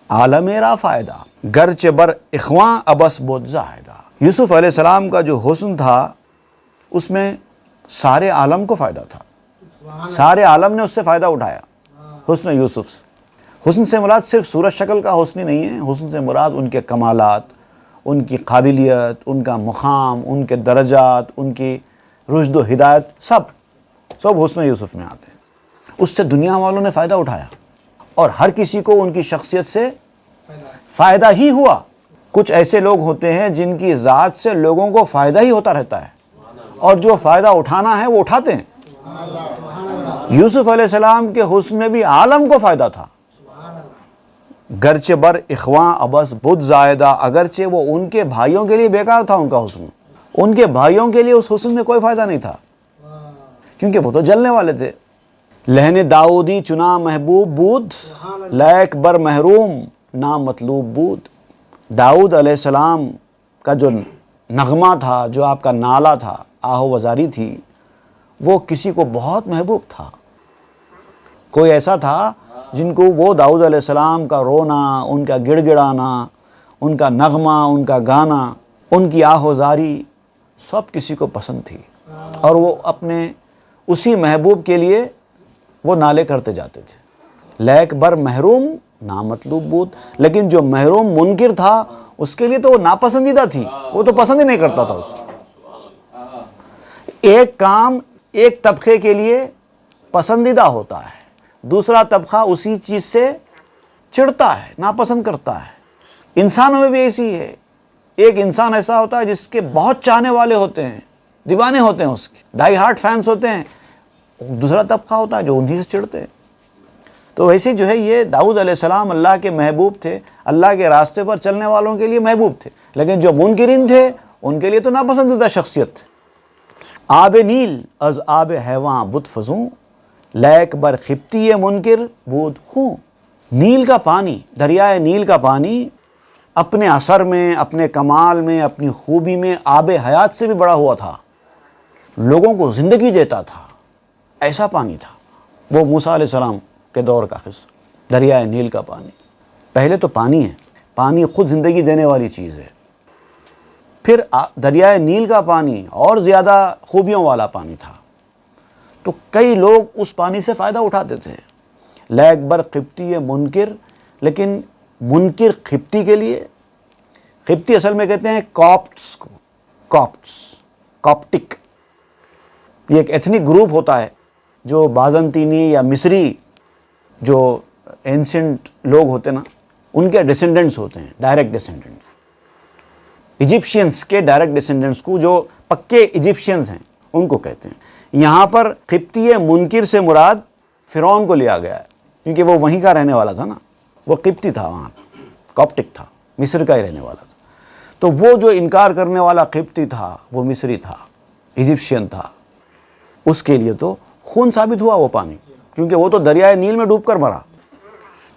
عالم میرا فائدہ، گرچہ بر اخواں ابس بود زاہدہ۔ یوسف علیہ السلام کا جو حسن تھا اس میں سارے عالم کو فائدہ تھا، سارے عالم نے اس سے فائدہ اٹھایا۔ حسن یوسف، حسن سے مراد صرف صورت شکل کا حسن نہیں ہے، حسن سے مراد ان کے کمالات، ان کی قابلیت، ان کا مقام، ان کے درجات، ان کی رشد و ہدایت، سب حسن یوسف میں آتے ہیں۔ اس سے دنیا والوں نے فائدہ اٹھایا اور ہر کسی کو ان کی شخصیت سے فائدہ ہی ہوا۔ کچھ ایسے لوگ ہوتے ہیں جن کی ذات سے لوگوں کو فائدہ ہی ہوتا رہتا ہے اور جو فائدہ اٹھانا ہے وہ اٹھاتے ہیں۔ یوسف علیہ السلام کے حسن میں بھی عالم کو فائدہ تھا۔ گرچہ بر اخواں ابس بد زائدہ، اگرچہ وہ ان کے بھائیوں کے لیے بیکار تھا ان کا حسن، ان کے بھائیوں کے لیے اس حسن میں کوئی فائدہ نہیں تھا کیونکہ وہ تو جلنے والے تھے۔ لہن داؤدی چنا محبوب بود، لیک بر محروم نا مطلوب بود۔ داؤد علیہ السلام کا جو نغمہ تھا، جو آپ کا نالہ تھا، آہ و زاری تھی، وہ کسی کو بہت محبوب تھا۔ کوئی ایسا تھا جن کو وہ داؤد علیہ السلام کا رونا، ان کا گڑ گڑانا، ان کا نغمہ، ان کا گانا، ان کی آہ و زاری سب کسی کو پسند تھی، اور وہ اپنے اسی محبوب کے لیے وہ نالے کرتے جاتے تھے۔ لیک بر محروم نامطلوب بود، لیکن جو محروم منکر تھا اس کے لیے تو وہ ناپسندیدہ تھی، وہ تو پسند ہی نہیں کرتا تھا اس کو۔ ایک کام ایک طبقے کے لیے پسندیدہ ہوتا ہے، دوسرا طبقہ اسی چیز سے چڑھتا ہے، ناپسند کرتا ہے۔ انسانوں میں بھی ایسی ہے، ایک انسان ایسا ہوتا ہے جس کے بہت چاہنے والے ہوتے ہیں، دیوانے ہوتے ہیں، اس کے ڈائی ہارٹ فینس ہوتے ہیں۔ دوسرا طبقہ ہوتا ہے جو انہی سے چڑھتے ہیں۔ تو ویسے جو ہے یہ داؤد علیہ السلام اللہ کے محبوب تھے، اللہ کے راستے پر چلنے والوں کے لیے محبوب تھے، لیکن جو منکرین تھے ان کے لیے تو ناپسندیدہ شخصیت تھے۔ آب نیل از آب حیواں بت فزوں، لیک بر خبتی منکر بود خوں۔ نیل کا پانی، دریائے نیل کا پانی اپنے اثر میں، اپنے کمال میں، اپنی خوبی میں آب حیات سے بھی بڑا ہوا تھا، لوگوں کو زندگی دیتا تھا، ایسا پانی تھا۔ وہ موسیٰ علیہ السلام کے دور کا قصہ، دریائے نیل کا پانی۔ پہلے تو پانی ہے، پانی خود زندگی دینے والی چیز ہے، پھر دریائے نیل کا پانی اور زیادہ خوبیوں والا پانی تھا، تو کئی لوگ اس پانی سے فائدہ اٹھاتے تھے۔ لیک بر قبطی منکر، لیکن منکر قبطی کے لیے، قبطی اصل میں کہتے ہیں کاپٹس کو، کاپٹک، یہ ایک ایتھنک گروپ ہوتا ہے جو بازنطینی یا مصری جو اینشنٹ لوگ ہوتے نا ان کے ڈیسینڈنٹس ہوتے ہیں، ڈائریکٹ ڈیسینڈنٹس، ایجپشینس کے ڈائریکٹ ڈیسینڈنٹس کو، جو پکے ایجپشینس ہیں ان کو کہتے ہیں۔ یہاں پر قبطی منکر سے مراد فرعون کو لیا گیا ہے، کیونکہ وہ وہیں کا رہنے والا تھا نا، وہ قبطی تھا، وہاں کاپٹک تھا، مصر کا ہی رہنے والا تھا۔ تو وہ جو انکار کرنے والا قبطی تھا وہ مصری تھا، ایجپشین تھا، اس کے لیے تو خون ثابت ہوا وہ پانی، کیونکہ وہ تو دریائے نیل میں ڈوب کر مرا۔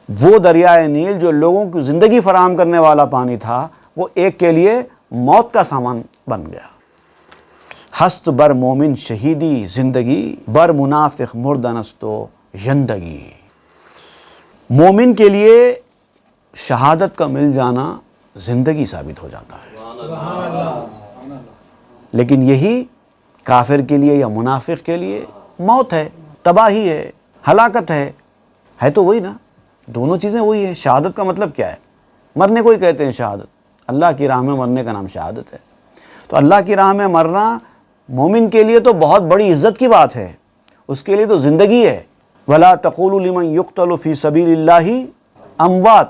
وہ دریائے نیل جو لوگوں کی زندگی فراہم کرنے والا پانی تھا، وہ ایک کے لیے موت کا سامان بن گیا۔ ہست بر مومن شہیدی زندگی، بر منافق مردنستو زندگی۔ مومن کے لیے شہادت کا مل جانا زندگی ثابت ہو جاتا ہے، لیکن یہی کافر کے لیے یا منافق کے لیے موت ہے، تباہی ہے، ہلاکت ہے تو وہی نا، دونوں چیزیں وہی ہیں۔ شہادت کا مطلب کیا ہے؟ مرنے کو ہی کہتے ہیں شہادت، اللہ کی راہ میں مرنے کا نام شہادت ہے۔ تو اللہ کی راہ میں مرنا مومن کے لیے تو بہت بڑی عزت کی بات ہے، اس کے لیے تو زندگی ہے۔ وَلَا تَقُولُوا لِمَنْ يُقْتَلُ فِي سَبِيلِ اللَّهِ اموات،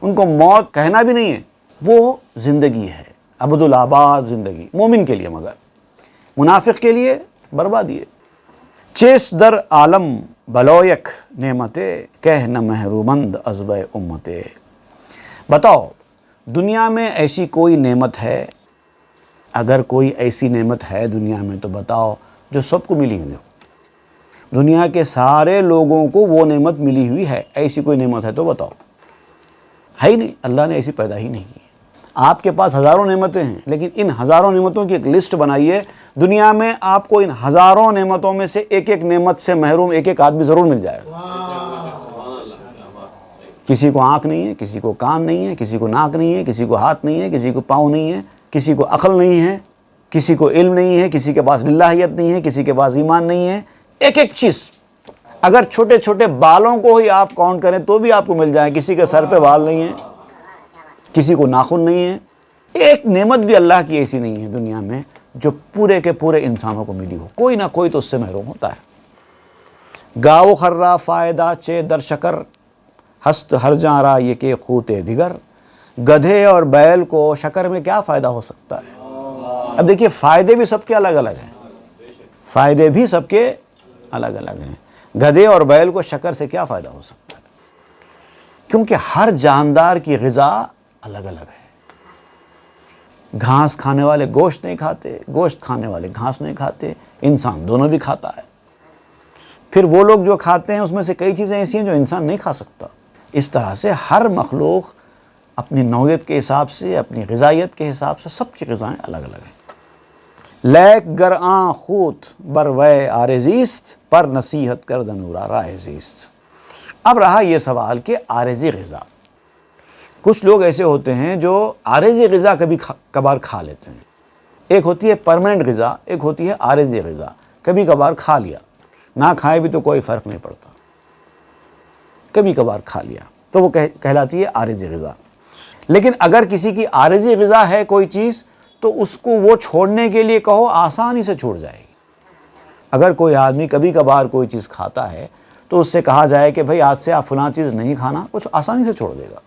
ان کو موت کہنا بھی نہیں ہے، وہ زندگی ہے، ابدالآباد زندگی مومن کے لیے، مگر منافق کے لیے بربادی ہے۔ چیس در عالم بلویک نعمتے، کہہ نہ محرومند ازب امتے۔ بتاؤ دنیا میں ایسی کوئی نعمت ہے، اگر کوئی ایسی نعمت ہے دنیا میں تو بتاؤ جو سب کو ملی ہوئی ہو، دنیا کے سارے لوگوں کو وہ نعمت ملی ہوئی ہے، ایسی کوئی نعمت ہے تو بتاؤ۔ ہے ہی نہیں، اللہ نے ایسی پیدا ہی نہیں کی۔ آپ کے پاس ہزاروں نعمتیں ہیں، لیکن ان ہزاروں نعمتوں کی ایک لسٹ بنائیے، دنیا میں آپ کو ان ہزاروں نعمتوں میں سے ایک ایک نعمت سے محروم ایک ایک آدمی ضرور مل جائے گا۔ کسی کو آنکھ نہیں ہے، کسی کو کان نہیں ہے، کسی کو ناک نہیں ہے، کسی کو ہاتھ نہیں ہے، کسی کو پاؤں نہیں ہے، کسی کو عقل نہیں ہے، کسی کو علم نہیں ہے، کسی کے پاس للہیت نہیں ہے، کسی کے پاس ایمان نہیں ہے۔ ایک ایک چیز، اگر چھوٹے چھوٹے بالوں کو ہی آپ کاؤنٹ کریں تو بھی آپ کو مل جائے۔ کسی کے سر پہ بال نہیں ہے، کسی کو ناخن نہیں ہے، ایک نعمت بھی اللہ کی ایسی نہیں ہے دنیا میں جو پورے کے پورے انسانوں کو ملی ہو، کوئی نہ کوئی تو اس سے محروم ہوتا ہے۔ گاؤ خرہ فائدہ چے در شکر، ہست ہر جاں را یہ کہ خوتے دیگر۔ گدھے اور بیل کو شکر میں کیا فائدہ ہو سکتا ہے؟ اب دیکھیے فائدے بھی سب کے الگ الگ ہیں، فائدے بھی سب کے الگ الگ ہیں۔ گدھے اور بیل کو شکر سے کیا فائدہ ہو سکتا ہے؟ کیونکہ ہر جاندار کی غذا الگ الگ ہے۔ گھاس کھانے والے گوشت نہیں کھاتے، گوشت کھانے والے گھاس نہیں کھاتے، انسان دونوں بھی کھاتا ہے۔ پھر وہ لوگ جو کھاتے ہیں اس میں سے کئی چیزیں ایسی ہیں جو انسان نہیں کھا سکتا۔ اس طرح سے ہر مخلوق اپنی نوعیت کے حساب سے، اپنی غذائیت کے حساب سے سب کی غذائیں الگ الگ ہیں۔ لیک گر آں خوت بر وے آرزیست، پر نصیحت کر دنورا رائے زیست۔ اب رہا یہ سوال کہ عارضی غذا، کچھ لوگ ایسے ہوتے ہیں جو عارضی غذا کبھی کبھار کھا لیتے ہیں۔ ایک ہوتی ہے پرماننٹ غذا، ایک ہوتی ہے عارضی غذا۔ کبھی کبھار کھا لیا، نہ کھائے بھی تو کوئی فرق نہیں پڑتا، کبھی کبھار کھا لیا تو وہ کہلاتی ہے عارضی غذا۔ لیکن اگر کسی کی عارضی غذا ہے کوئی چیز تو اس کو وہ چھوڑنے کے لیے کہو آسانی سے چھوڑ جائے گی۔ اگر کوئی آدمی کبھی کبھار کوئی چیز کھاتا ہے تو اس سے کہا جائے کہ بھائی آج سے آپ فلاں چیز نہیں کھانا، کچھ آسانی سے چھوڑ دے گا۔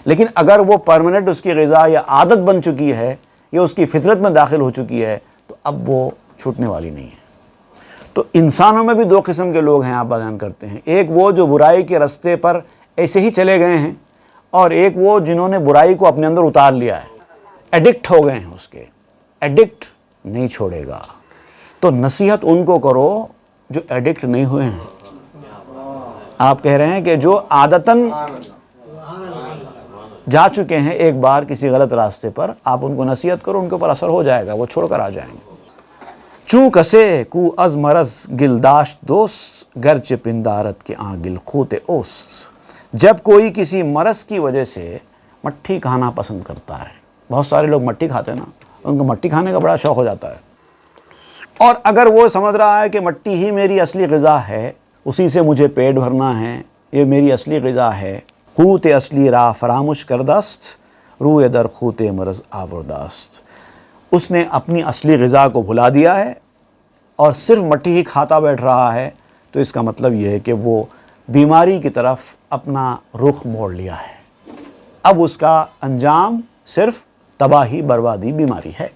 لیکن اگر وہ پرماننٹ اس کی غذا یا عادت بن چکی ہے یا اس کی فطرت میں داخل ہو چکی ہے تو اب وہ چھوٹنے والی نہیں ہے۔ تو انسانوں میں بھی دو قسم کے لوگ ہیں آپ بیان کرتے ہیں، ایک وہ جو برائی کے راستے پر ایسے ہی چلے گئے ہیں، اور ایک وہ جنہوں نے برائی کو اپنے اندر اتار لیا ہے، ایڈکٹ ہو گئے ہیں اس کے۔ ایڈکٹ نہیں چھوڑے گا، تو نصیحت ان کو کرو جو ایڈکٹ نہیں ہوئے ہیں۔ آپ کہہ رہے ہیں کہ جو عادتاً جا چکے ہیں ایک بار کسی غلط راستے پر، آپ ان کو نصیحت کرو، ان کے اوپر اثر ہو جائے گا، وہ چھوڑ کر آ جائیں گے۔ چوں کسے کو از مرض گلداشت دوست، گرچہ پندارت کے گل خوت اوس۔ جب کوئی کسی مرض کی وجہ سے مٹھی کھانا پسند کرتا ہے، بہت سارے لوگ مٹی کھاتے ہیں نا، ان کو مٹی کھانے کا بڑا شوق ہو جاتا ہے، اور اگر وہ سمجھ رہا ہے کہ مٹی ہی میری اصلی غذا ہے، اسی سے مجھے پیٹ بھرنا ہے، یہ میری اصلی غذا ہے، قوت اصلی راہ فراموش کردست، روئے در خوت مرض آوردست۔ اس نے اپنی اصلی غذا کو بھلا دیا ہے اور صرف مٹی ہی کھاتا بیٹھ رہا ہے، تو اس کا مطلب یہ ہے کہ وہ بیماری کی طرف اپنا رخ موڑ لیا ہے۔ اب اس کا انجام صرف تباہی بربادی بیماری ہے،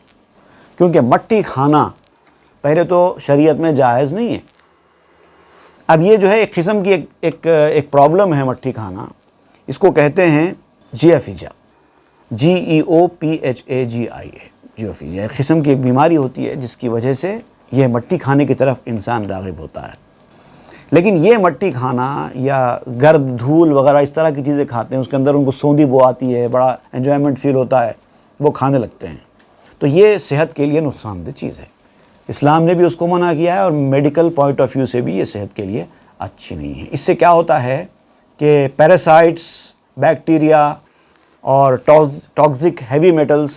کیونکہ مٹی کھانا پہلے تو شریعت میں جائز نہیں ہے۔ اب یہ جو ہے ایک قسم کی ایک پرابلم ہے مٹی کھانا، اس کو کہتے ہیں جیوفیجیا، GEOPHAGIA، جیوفیجیا ایک قسم کی ایک بیماری ہوتی ہے جس کی وجہ سے یہ مٹی کھانے کی طرف انسان راغب ہوتا ہے۔ لیکن یہ مٹی کھانا یا گرد دھول وغیرہ اس طرح کی چیزیں کھاتے ہیں، اس کے اندر ان کو سوندھی بو آتی ہے، بڑا انجوائمنٹ فیل ہوتا ہے، وہ کھانے لگتے ہیں، تو یہ صحت کے لیے نقصان دہ چیز ہے۔ اسلام نے بھی اس کو منع کیا ہے، اور میڈیکل پوائنٹ آف ویو سے بھی یہ صحت کے لیے اچھی نہیں ہے۔ اس سے کیا ہوتا ہے کہ پیراسائٹس، بیکٹیریا اور ٹاکسک ہیوی میٹلز،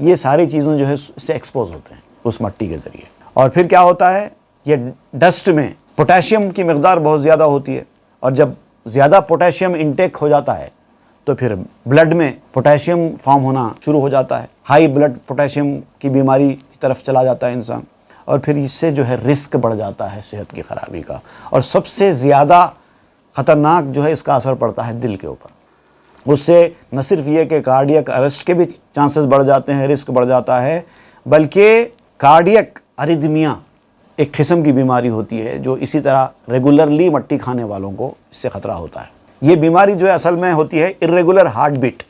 یہ ساری چیزیں جو ہے اس سے ایکسپوز ہوتے ہیں اس مٹی کے ذریعے، اور پھر کیا ہوتا ہے، یہ ڈسٹ میں پوٹیشیم کی مقدار بہت زیادہ ہوتی ہے، اور جب زیادہ پوٹیشیم انٹیک ہو جاتا ہے تو پھر بلڈ میں پوٹیشیم فارم ہونا شروع ہو جاتا ہے، ہائی بلڈ پوٹیشیم کی بیماری کی طرف چلا جاتا ہے انسان، اور پھر اس سے جو ہے رسک بڑھ جاتا ہے صحت کی خرابی کا، اور سب سے زیادہ خطرناک جو ہے اس کا اثر پڑتا ہے دل کے اوپر۔ اس سے نہ صرف یہ کہ کارڈیک اریسٹ کے بھی چانسز بڑھ جاتے ہیں، رسک بڑھ جاتا ہے، بلکہ کارڈیک اریدمیا ایک قسم کی بیماری ہوتی ہے جو اسی طرح ریگولرلی مٹی کھانے والوں کو اس سے خطرہ ہوتا ہے۔ یہ بیماری جو ہے اصل میں ہوتی ہے irregular ہارٹ بیٹ،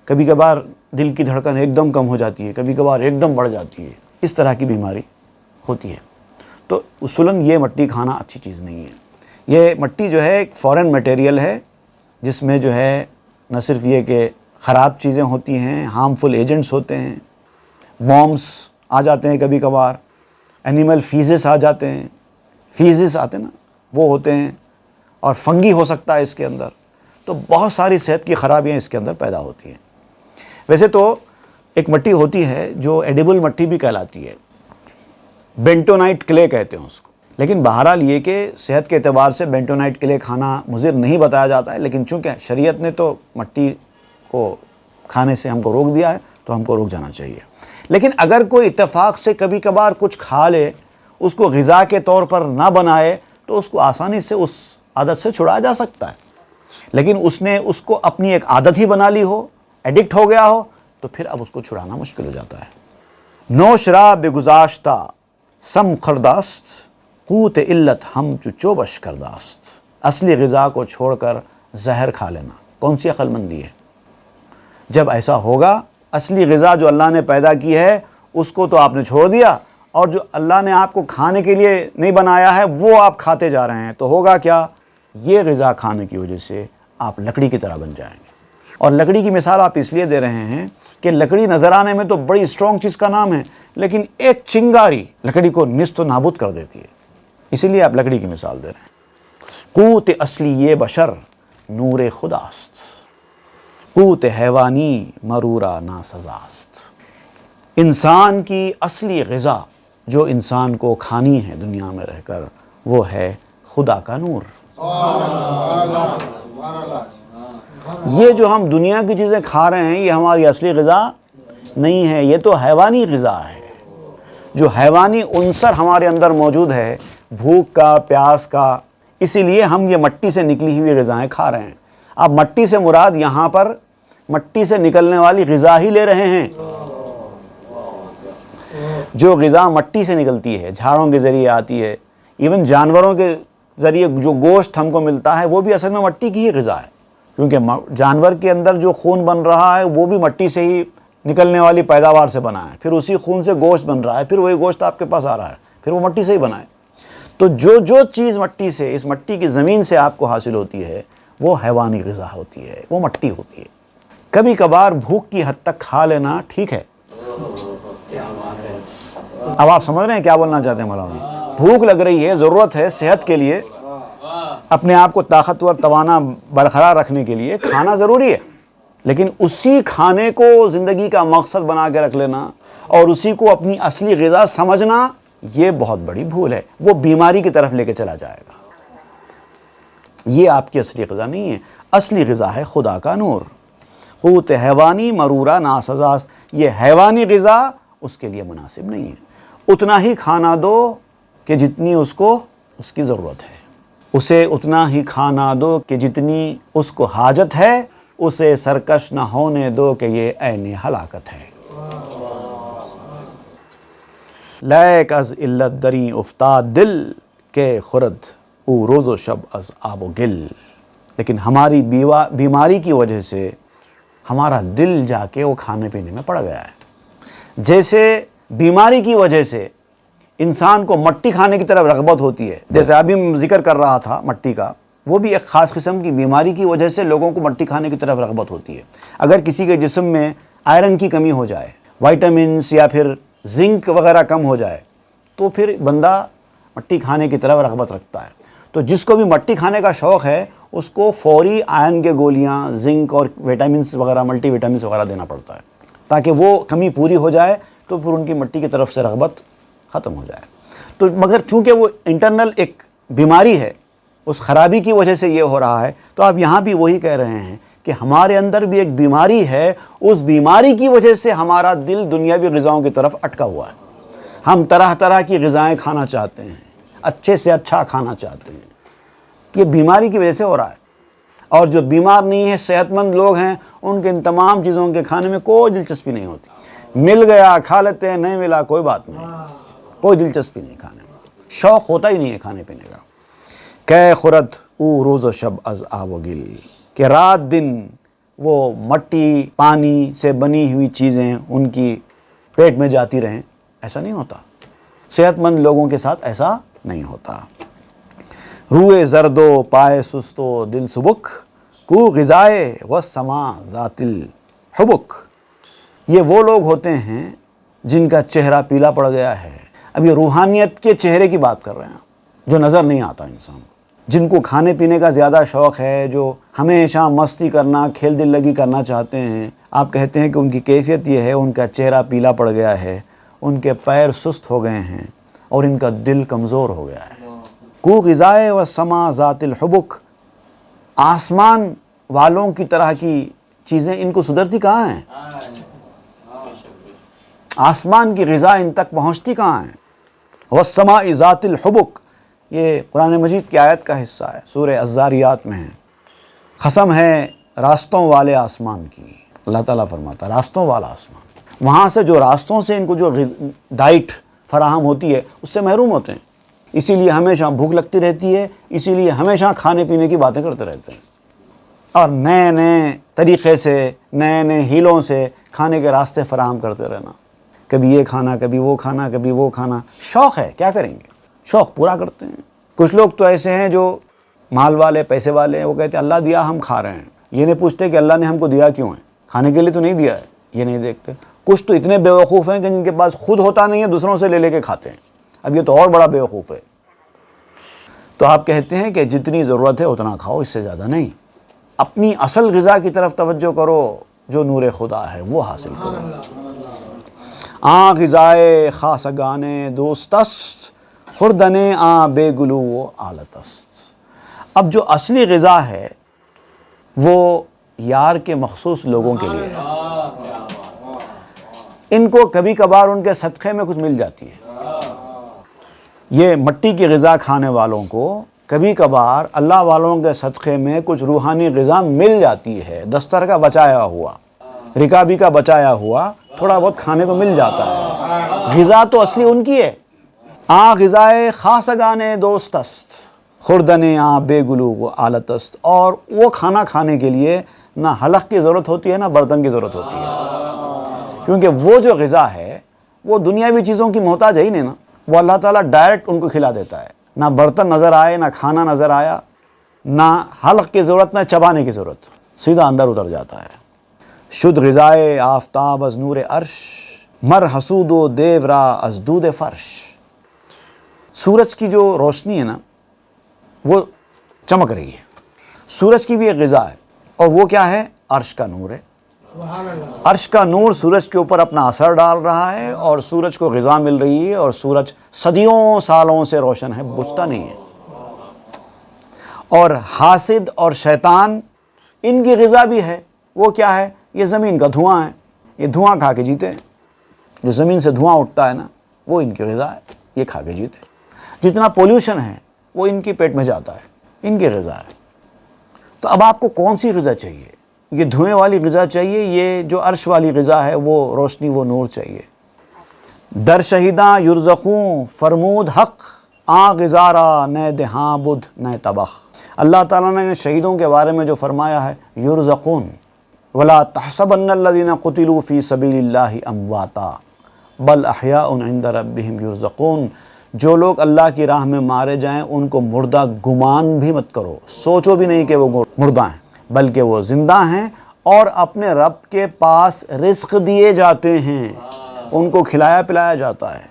کبھی کبھار دل کی دھڑکن ایک دم کم ہو جاتی ہے، کبھی کبھار ایک دم بڑھ جاتی ہے، اس طرح کی بیماری ہوتی ہے۔ تو اصولاً یہ مٹی کھانا اچھی چیز نہیں ہے۔ یہ مٹی جو ہے ایک فورن میٹیریل ہے جس میں جو ہے نہ صرف یہ کہ خراب چیزیں ہوتی ہیں، ہارمفل ایجنٹس ہوتے ہیں، وارمز آ جاتے ہیں، کبھی کبھار اینیمل فیزز آ جاتے ہیں، فیزز آتے ہیں نا، وہ ہوتے ہیں، اور فنگی ہو سکتا ہے اس کے اندر، تو بہت ساری صحت کی خرابیاں اس کے اندر پیدا ہوتی ہیں۔ ویسے تو ایک مٹی ہوتی ہے جو ایڈیبل مٹی بھی کہلاتی ہے، بینٹونائٹ کلے کہتے ہیں اس کو، لیکن بہرحال یہ کہ صحت کے اعتبار سے بینٹونائٹ کلے کھانا مضر نہیں بتایا جاتا ہے، لیکن چونکہ شریعت نے تو مٹی کو کھانے سے ہم کو روک دیا ہے تو ہم کو روک جانا چاہیے۔ لیکن اگر کوئی اتفاق سے کبھی کبھار کچھ کھا لے، اس کو غذا کے طور پر نہ بنائے، تو اس کو آسانی سے اس عادت سے چھڑایا جا سکتا ہے، لیکن اس نے اس کو اپنی ایک عادت ہی بنا لی ہو، ایڈکٹ ہو گیا ہو، تو پھر اب اس کو چھڑانا مشکل ہو جاتا ہے۔ نوش را بگذاشتہ سم خرداست، قوت علت ہم چوبش کرداست۔ اصلی غذا کو چھوڑ کر زہر کھا لینا کون سی عقل مندی ہے؟ جب ایسا ہوگا، اصلی غذا جو اللہ نے پیدا کی ہے اس کو تو آپ نے چھوڑ دیا، اور جو اللہ نے آپ کو کھانے کے لیے نہیں بنایا ہے وہ آپ کھاتے جا رہے ہیں، تو ہوگا کیا؟ یہ غذا کھانے کی وجہ سے آپ لکڑی کی طرح بن جائیں گے۔ اور لکڑی کی مثال آپ اس لیے دے رہے ہیں کہ لکڑی نظر آنے میں تو بڑی اسٹرانگ چیز کا نام ہے، لیکن ایک چنگاری لکڑی کو نیست و نابود کر دیتی ہے، اسی لیے آپ لکڑی کی مثال دے رہے ہیں۔ قوت اصلی یہ بشر نور خداست، قوت حیوانی مرورہ نا سزاست۔ انسان کی اصلی غذا جو انسان کو کھانی ہے دنیا میں رہ کر، وہ ہے خدا کا نور۔ یہ جو ہم دنیا کی چیزیں کھا رہے ہیں یہ ہماری اصلی غذا نہیں ہے، یہ تو حیوانی غذا ہے۔ جو حیوانی عنصر ہمارے اندر موجود ہے، بھوک کا، پیاس کا، اسی لیے ہم یہ مٹی سے نکلی ہوئی غذائیں کھا رہے ہیں۔ اب مٹی سے مراد یہاں پر مٹی سے نکلنے والی غذا ہی لے رہے ہیں۔ جو غذا مٹی سے نکلتی ہے، جھاڑوں کے ذریعے آتی ہے، ایون جانوروں کے ذریعے جو گوشت ہم کو ملتا ہے وہ بھی اصل میں مٹی کی ہی غذا ہے، کیونکہ جانور کے اندر جو خون بن رہا ہے وہ بھی مٹی سے ہی نکلنے والی پیداوار سے بنا ہے، پھر اسی خون سے گوشت بن رہا ہے، پھر وہی گوشت آپ کے پاس آ رہا ہے، پھر وہ مٹی سے ہی بنا ہے۔ تو جو چیز مٹی سے، اس مٹی کی زمین سے آپ کو حاصل ہوتی ہے وہ حیوانی غذا ہوتی ہے، وہ مٹی ہوتی ہے۔ کبھی کبھار بھوک کی حد تک کھا لینا ٹھیک ہے۔ اب آپ سمجھ رہے ہیں کیا بولنا چاہتے ہیں مولانا؟ بھوک لگ رہی ہے، ضرورت ہے صحت کے لیے، اپنے آپ کو طاقتور توانا برقرار رکھنے کے لیے کھانا ضروری ہے، لیکن اسی کھانے کو زندگی کا مقصد بنا کے رکھ لینا اور اسی کو اپنی اصلی غذا سمجھنا، یہ بہت بڑی بھول ہے، وہ بیماری کی طرف لے کے چلا جائے گا۔ یہ آپ کی اصلی غذا نہیں ہے، اصلی غذا ہے خدا کا نور۔ قوت حیوانی مرورہ ناسزا، یہ حیوانی غذا اس کے لیے مناسب نہیں ہے۔ اتنا ہی کھانا دو کہ جتنی اس کو اس کی ضرورت ہے، اسے اتنا ہی کھانا دو کہ جتنی اس کو حاجت ہے، اسے سرکش نہ ہونے دو کہ یہ عین ہلاکت ہے۔ لیک از علت دری افتاد دل کے خورد او روز و شب از آب و گل، لیکن ہماری بیماری کی وجہ سے ہمارا دل جا کے وہ کھانے پینے میں پڑ گیا ہے۔ جیسے بیماری کی وجہ سے انسان کو مٹی کھانے کی طرف رغبت ہوتی ہے، جیسے ابھی ذکر کر رہا تھا مٹی کا، وہ بھی ایک خاص قسم کی بیماری کی وجہ سے لوگوں کو مٹی کھانے کی طرف رغبت ہوتی ہے۔ اگر کسی کے جسم میں آئرن کی کمی ہو جائے، وائٹامنس یا پھر زنک وغیرہ کم ہو جائے، تو پھر بندہ مٹی کھانے کی طرف رغبت رکھتا ہے۔ تو جس کو بھی مٹی کھانے کا شوق ہے اس کو فوری آئرن کے گولیاں، زنک اور وٹامنس وغیرہ، ملٹی وٹامنس وغیرہ دینا پڑتا ہے تاکہ وہ کمی پوری ہو جائے، تو پھر ان کی مٹی کی طرف سے رغبت ختم ہو جائے۔ تو مگر چونکہ وہ انٹرنل ایک بیماری ہے، اس خرابی کی وجہ سے یہ ہو رہا ہے، تو آپ یہاں بھی وہی کہہ رہے ہیں کہ ہمارے اندر بھی ایک بیماری ہے، اس بیماری کی وجہ سے ہمارا دل دنیاوی غذاؤں کی طرف اٹکا ہوا ہے۔ ہم طرح طرح کی غذائیں کھانا چاہتے ہیں، اچھے سے اچھا کھانا چاہتے ہیں، یہ بیماری کی وجہ سے ہو رہا ہے۔ اور جو بیمار نہیں ہے، صحت مند لوگ ہیں، ان کے ان تمام چیزوں کے کھانے میں کوئی دلچسپی نہیں ہوتی۔ مل گیا کھا لیتے ہیں، نہیں ملا کوئی بات نہیں، کوئی دلچسپی نہیں کھانے میں، شوق ہوتا ہی نہیں ہے کھانے پینے کا۔ کہ خورد او روز و شب از آب و گل، کہ رات دن وہ مٹی پانی سے بنی ہوئی چیزیں ان کی پیٹ میں جاتی رہیں، ایسا نہیں ہوتا۔ صحت مند لوگوں کے ساتھ ایسا نہیں ہوتا۔ روئے زرد و پائے سست و دل سبک، کو غذائے و سما ذات الحبک۔ یہ وہ لوگ ہوتے ہیں جن کا چہرہ پیلا پڑ گیا ہے۔ اب یہ روحانیت کے چہرے کی بات کر رہے ہیں جو نظر نہیں آتا انسان کو، جن کو کھانے پینے کا زیادہ شوق ہے، جو ہمیشہ مستی کرنا، کھیل دل لگی کرنا چاہتے ہیں۔ آپ کہتے ہیں کہ ان کی کیفیت یہ ہے، ان کا چہرہ پیلا پڑ گیا ہے، ان کے پیر سست ہو گئے ہیں اور ان کا دل کمزور ہو گیا ہے۔ کو غذائے و سما ذات الحبک، آسمان والوں کی طرح کی چیزیں ان کو سدھرتی کہاں ہیں؟ آسمان کی غذا ان تک پہنچتی کہاں ہیں؟ والسماء ذات الحبک، یہ قرآن مجید کی آیت کا حصہ ہے، سورہ الذاریات میں ہے۔ قسم ہے راستوں والے آسمان کی، اللہ تعالیٰ فرماتا ہے راستوں والا آسمان، وہاں سے جو راستوں سے ان کو جو ڈائٹ فراہم ہوتی ہے اس سے محروم ہوتے ہیں، اسی لیے ہمیشہ بھوک لگتی رہتی ہے، اسی لیے ہمیشہ کھانے پینے کی باتیں کرتے رہتے ہیں اور نئے نئے طریقے سے، نئے نئے ہیلوں سے کھانے کے راستے فراہم کرتے رہنا، کبھی یہ کھانا، کبھی وہ کھانا، کبھی وہ کھانا۔ شوق ہے، کیا کریں گے، شوق پورا کرتے ہیں۔ کچھ لوگ تو ایسے ہیں جو مال والے، پیسے والے ہیں، وہ کہتے ہیں اللہ دیا ہم کھا رہے ہیں، یہ نہیں پوچھتے کہ اللہ نے ہم کو دیا کیوں ہے، کھانے کے لیے تو نہیں دیا ہے، یہ نہیں دیکھتے۔ کچھ تو اتنے بیوقوف ہیں کہ جن کے پاس خود ہوتا نہیں ہے، دوسروں سے لے لے کے کھاتے ہیں، اب یہ تو اور بڑا بیوقوف ہے۔ تو آپ کہتے ہیں کہ جتنی ضرورت ہے اتنا کھاؤ، اس سے زیادہ نہیں، اپنی اصل غذا کی طرف توجہ کرو، جو نور خدا ہے وہ حاصل کرو۔ آں غذائے خاصگانے دوستست، خوردنے آں بے گلو و آلتست۔ اب جو اصلی غذا ہے وہ یار کے مخصوص لوگوں کے لیے ہے، ان کو کبھی کبھار ان کے صدقے میں کچھ مل جاتی ہے۔ یہ مٹی کی غذا کھانے والوں کو کبھی کبھار اللہ والوں کے صدقے میں کچھ روحانی غذا مل جاتی ہے، دستر کا بچایا ہوا، رکابی کا بچایا ہوا تھوڑا بہت کھانے کو مل جاتا ہے۔ غذا تو اصلی ان کی ہے. آ غذائے خاصگانے دوست است، خوردنے آ بے گلو و آلت است. اور وہ کھانا کھانے کے لیے نہ حلق کی ضرورت ہوتی ہے نہ برتن کی ضرورت ہوتی ہے، کیونکہ وہ جو غذا ہے وہ دنیاوی چیزوں کی محتاج ہے ہی نہیں نا. وہ اللہ تعالیٰ ڈائریکٹ ان کو کھلا دیتا ہے. نہ برتن نظر آئے، نہ کھانا نظر آیا، نہ حلق کی ضرورت، نہ چبانے کی ضرورت، سیدھا اندر اتر جاتا ہے. شد غذائے آفتاب از نور عرش، مر حسود و دیو را از دود فرش. سورج کی جو روشنی ہے نا وہ چمک رہی ہے. سورج کی بھی ایک غذا ہے، اور وہ کیا ہے؟ عرش کا نور ہے. عرش کا نور سورج کے اوپر اپنا اثر ڈال رہا ہے، اور سورج کو غذا مل رہی ہے، اور سورج صدیوں سالوں سے روشن ہے، بجھتا نہیں ہے. اور حاسد اور شیطان، ان کی غذا بھی ہے. وہ کیا ہے؟ یہ زمین کا دھواں ہے. یہ دھواں کھا کے جیتے ہیں. جو زمین سے دھواں اٹھتا ہے نا وہ ان کی غذا ہے، یہ کھا کے جیتے. جتنا پولیوشن ہے وہ ان کی پیٹ میں جاتا ہے، ان کی غذا ہے. تو اب آپ کو کون سی غذا چاہیے؟ یہ دھوئیں والی غذا چاہیے؟ یہ جو عرش والی غذا ہے وہ روشنی، وہ نور چاہیے؟ در شہیداں یرزقوں فرمود حق، آ غزارہ نئے دہاں بدھ نئے طبخ. اللہ تعالیٰ نے شہیدوں کے بارے میں جو فرمایا ہے، یرزقون ولا تحسبن الذین قتلوا فی سبیل اللہ امواتا بل احیاء عند ربہم یرزقون. جو لوگ اللہ کی راہ میں مارے جائیں ان کو مردہ گمان بھی مت کرو، سوچو بھی نہیں کہ وہ مردہ ہیں، بلکہ وہ زندہ ہیں اور اپنے رب کے پاس رزق دیے جاتے ہیں، ان کو کھلایا پلایا جاتا ہے.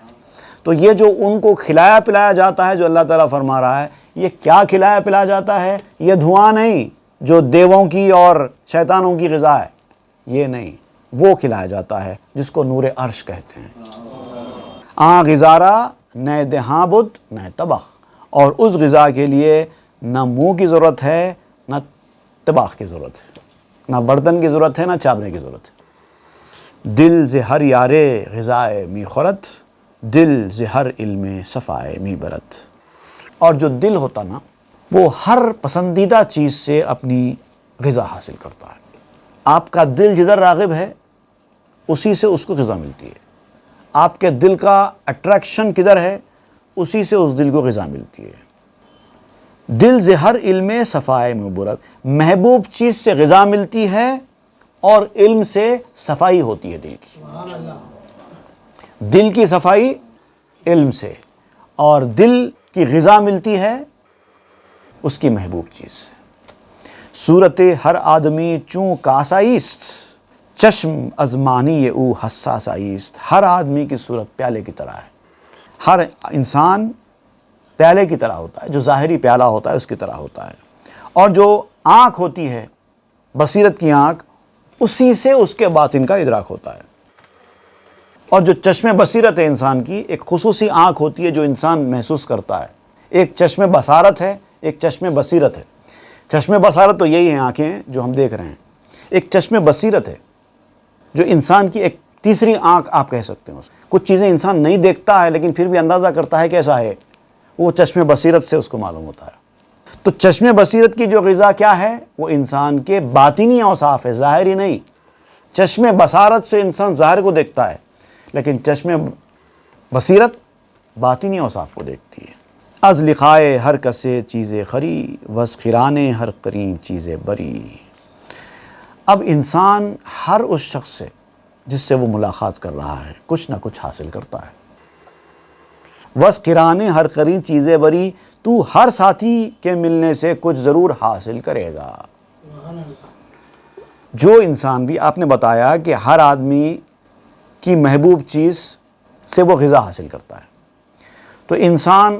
تو یہ جو ان کو کھلایا پلایا جاتا ہے، جو اللہ تعالیٰ فرما رہا ہے، یہ کیا کھلایا پلایا جاتا ہے؟ یہ دھواں نہیں جو دیووں کی اور شیطانوں کی غذا ہے، یہ نہیں. وہ کھلایا جاتا ہے جس کو نور عرش کہتے ہیں. آ غزارہ نئے دہاں بدھ نئے طبخ. اور اس غذا کے لیے نہ منہ کی ضرورت ہے، نہ طباخ کی ضرورت ہے، نہ برتن کی ضرورت ہے، نہ چاپنے کی ضرورت ہے. دل ز ہر یارے غذائے می خورت، دل ز ہر علم صفائے می برت. اور جو دل ہوتا نا وہ ہر پسندیدہ چیز سے اپنی غذا حاصل کرتا ہے. آپ کا دل جدھر راغب ہے اسی سے اس کو غذا ملتی ہے. آپ کے دل کا اٹریکشن کدھر ہے اسی سے اس دل کو غذا ملتی ہے. دل ز ہر علم صفائے می برت. محبوب چیز سے غذا ملتی ہے اور علم سے صفائی ہوتی ہے دل کی. دل کی صفائی علم سے، اور دل کی غذا ملتی ہے اس کی محبوب چیز سے. صورت ہر آدمی چوں کاسائیست، چشم از معنی او حساس آئیست. ہر آدمی کی صورت پیالے کی طرح ہے. ہر انسان پیالے کی طرح ہوتا ہے، جو ظاہری پیالہ ہوتا ہے اس کی طرح ہوتا ہے. اور جو آنکھ ہوتی ہے، بصیرت کی آنکھ، اسی سے اس کے باطن کا ادراک ہوتا ہے. اور جو چشم بصیرت ہے انسان کی، ایک خصوصی آنکھ ہوتی ہے جو انسان محسوس کرتا ہے. ایک چشم بصارت ہے، ایک چشم بصیرت ہے. چشم بصارت تو یہی ہیں آنکھیں جو ہم دیکھ رہے ہیں. ایک چشم بصیرت ہے جو انسان کی ایک تیسری آنکھ آپ کہہ سکتے ہیں. کچھ چیزیں انسان نہیں دیکھتا ہے لیکن پھر بھی اندازہ کرتا ہے کیسا ہے، وہ چشم بصیرت سے اس کو معلوم ہوتا ہے. تو چشم بصیرت کی جو غذا کیا ہے؟ وہ انسان کے باطنی اوصاف ہے، ظاہری نہیں. چشم بصارت سے انسان ظاہر کو دیکھتا ہے لیکن چشم بصیرت باطنی اوصاف کو دیکھتی ہے. از لکھائے ہر کسے چیزیں خری، وز خرانے ہر قرین چیزیں بری. اب انسان ہر اس شخص سے جس سے وہ ملاقات کر رہا ہے کچھ نہ کچھ حاصل کرتا ہے. وز قرانے ہر قرین چیزیں بری. تو ہر ساتھی کے ملنے سے کچھ ضرور حاصل کرے گا. جو انسان بھی، آپ نے بتایا کہ ہر آدمی کی محبوب چیز سے وہ غذا حاصل کرتا ہے. تو انسان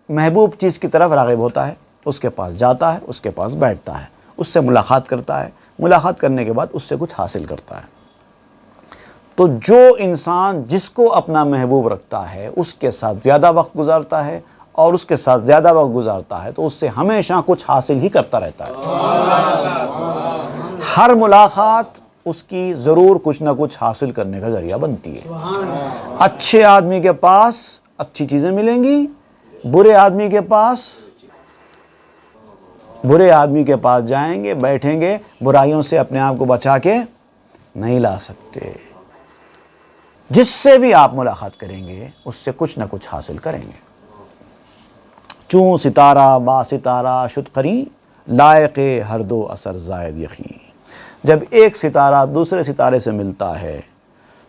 محبوب چیز کی طرف راغب ہوتا ہے، اس کے پاس جاتا ہے، اس کے پاس بیٹھتا ہے، اس سے ملاقات کرتا ہے، ملاقات کرنے کے بعد اس سے کچھ حاصل کرتا ہے. تو جو انسان جس کو اپنا محبوب رکھتا ہے اس کے ساتھ زیادہ وقت گزارتا ہے اور اس کے ساتھ زیادہ وقت گزارتا ہے تو اس سے ہمیشہ کچھ حاصل ہی کرتا رہتا ہے. ہر ملاقات اس کی ضرور کچھ نہ کچھ حاصل کرنے کا ذریعہ بنتی ہے. اچھے آدمی کے پاس اچھی چیزیں ملیں گی، برے آدمی کے پاس جائیں گے، بیٹھیں گے، برائیوں سے اپنے آپ کو بچا کے نہیں لا سکتے. جس سے بھی آپ ملاقات کریں گے اس سے کچھ نہ کچھ حاصل کریں گے۔ چوں ستارہ با ستارہ شد قرین، لائق ہر دو اثر زائد یقین۔ جب ایک ستارہ دوسرے ستارے سے ملتا ہے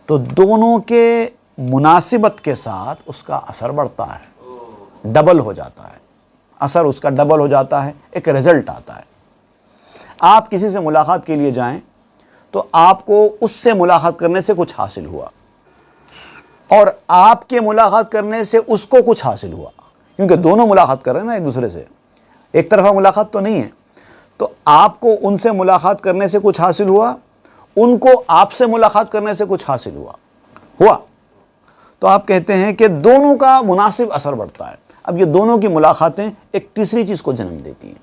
تو دونوں کے مناسبت کے ساتھ اس کا اثر بڑھتا ہے، ڈبل ہو جاتا ہے، اثر اس کا ڈبل ہو جاتا ہے، ایک رزلٹ آتا ہے۔ آپ کسی سے ملاقات کے لیے جائیں تو آپ کو اس سے ملاقات کرنے سے کچھ حاصل ہوا، اور آپ کے ملاقات کرنے سے اس کو کچھ حاصل ہوا، کیونکہ دونوں ملاقات کر رہے ہیں نا ایک دوسرے سے، ایک طرفہ ملاقات تو نہیں ہے۔ تو آپ کو ان سے ملاقات کرنے سے کچھ حاصل ہوا، ان کو آپ سے ملاقات کرنے سے کچھ حاصل ہوا تو آپ کہتے ہیں کہ دونوں کا مناسب اثر بڑھتا ہے۔ اب یہ دونوں کی ملاقاتیں ایک تیسری چیز کو جنم دیتی ہیں۔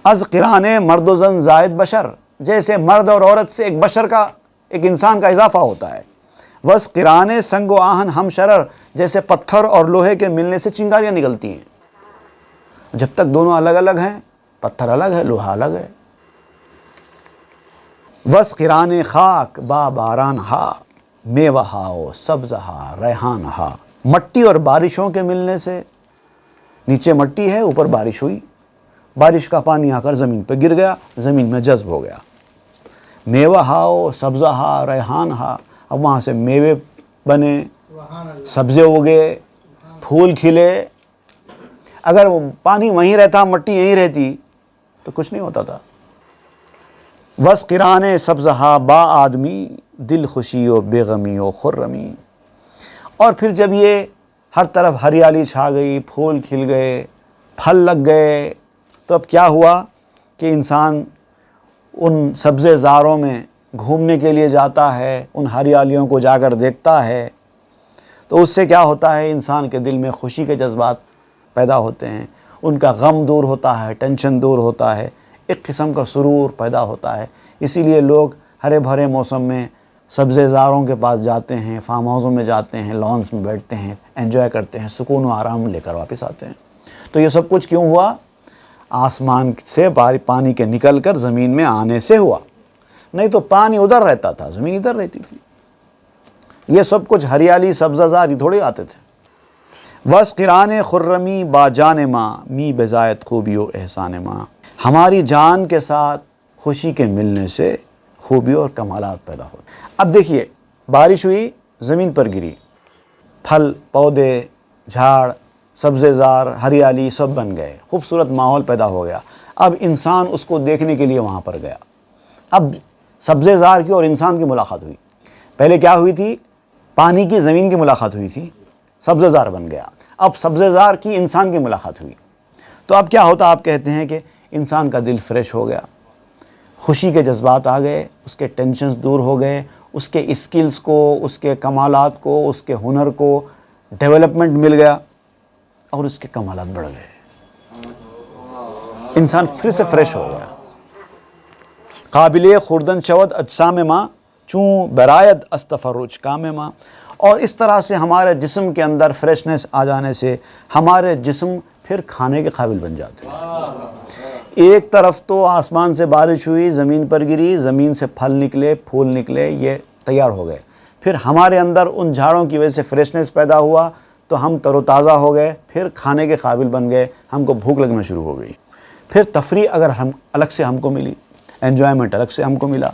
از قران مرد و زن زائد بشر، جیسے مرد اور عورت سے ایک بشر کا، ایک انسان کا اضافہ ہوتا ہے۔ وز قران سنگ و آہن ہم شرر، جیسے پتھر اور لوہے کے ملنے سے چنگاریاں نکلتی ہیں۔ جب تک دونوں الگ الگ ہیں، پتھر الگ ہے، لوہا الگ ہے۔ وز قران خاک با باران ہا، میوہ ہاؤ سبز ہا ریحان ہا، مٹی اور بارشوں کے ملنے سے، نیچے مٹی ہے اوپر بارش ہوئی، بارش کا پانی آ کر زمین پہ گر گیا، زمین میں جذب ہو گیا۔ میوہ ہاؤ سبز ہا ریحان ہا، اب وہاں سے میوے بنے، سبزے اگے، پھول کھلے۔ اگر وہ پانی وہیں رہتا، مٹی یہیں رہتی تو کچھ نہیں ہوتا تھا۔ وز قران سبز ہا با آدمی، دل خوشی و بے غمی و خرمی۔ اور پھر جب یہ ہر طرف ہریالی چھا گئی، پھول کھل گئے، پھل لگ گئے، تو اب کیا ہوا کہ انسان ان سبزے زاروں میں گھومنے کے لیے جاتا ہے، ان ہریالیوں کو جا کر دیکھتا ہے، تو اس سے کیا ہوتا ہے، انسان کے دل میں خوشی کے جذبات پیدا ہوتے ہیں، ان کا غم دور ہوتا ہے، ٹینشن دور ہوتا ہے، ایک قسم کا سرور پیدا ہوتا ہے۔ اسی لیے لوگ ہرے بھرے موسم میں سبزے زاروں کے پاس جاتے ہیں، فارم ہاؤسوں میں جاتے ہیں، لانس میں بیٹھتے ہیں، انجوائے کرتے ہیں، سکون و آرام لے کر واپس آتے ہیں۔ تو یہ سب کچھ کیوں ہوا؟ آسمان سے پانی کے نکل کر زمین میں آنے سے ہوا، نہیں تو پانی ادھر رہتا تھا، زمین ادھر رہتی تھی۔ یہ سب کچھ ہریالی سبزہ زاری تھوڑی آتے تھے۔ وز قران خرمی با جان ماں، می بزایت خوبی و احسان ماں، ہماری جان کے ساتھ خوشی کے ملنے سے خوبی اور کمالات پیدا ہوتے۔ اب دیکھیے، بارش ہوئی، زمین پر گری، پھل پودے جھاڑ سبزے زار ہریالی سب بن گئے، خوبصورت ماحول پیدا ہو گیا۔ اب انسان اس کو دیکھنے کے لیے وہاں پر گیا۔ اب سبزے زار کی اور انسان کی ملاقات ہوئی۔ پہلے کیا ہوئی تھی؟ پانی کی زمین کی ملاقات ہوئی تھی، سبزے زار بن گیا۔ اب سبزے زار کی انسان کی ملاقات ہوئی تو اب کیا ہوتا؟ آپ کہتے ہیں کہ انسان کا دل فریش ہو گیا، خوشی کے جذبات آ گئے، اس کے ٹینشنز دور ہو گئے، اس کے اسکلز کو، اس کے کمالات کو، اس کے ہنر کو ڈیولپمنٹ مل گیا اور اس کے کمالات بڑھ گئے۔ انسان پھر سے فریش ہو گیا۔ قابل خوردن شود اجسام ماں، چوں برائد استفرج کام ماں۔ اور اس طرح سے ہمارے جسم کے اندر فریشنس آ جانے سے ہمارے جسم پھر کھانے کے قابل بن جاتے ہیں۔ ایک طرف تو آسمان سے بارش ہوئی، زمین پر گری، زمین سے پھل نکلے، پھول نکلے، یہ تیار ہو گئے۔ پھر ہمارے اندر ان جھاڑوں کی وجہ سے فریشنس پیدا ہوا تو ہم تر و تازہ ہو گئے، پھر کھانے کے قابل بن گئے، ہم کو بھوک لگنا شروع ہو گئی۔ پھر تفریح اگر ہم الگ سے ہم کو ملی، انجوائمنٹ الگ سے ہم کو ملا۔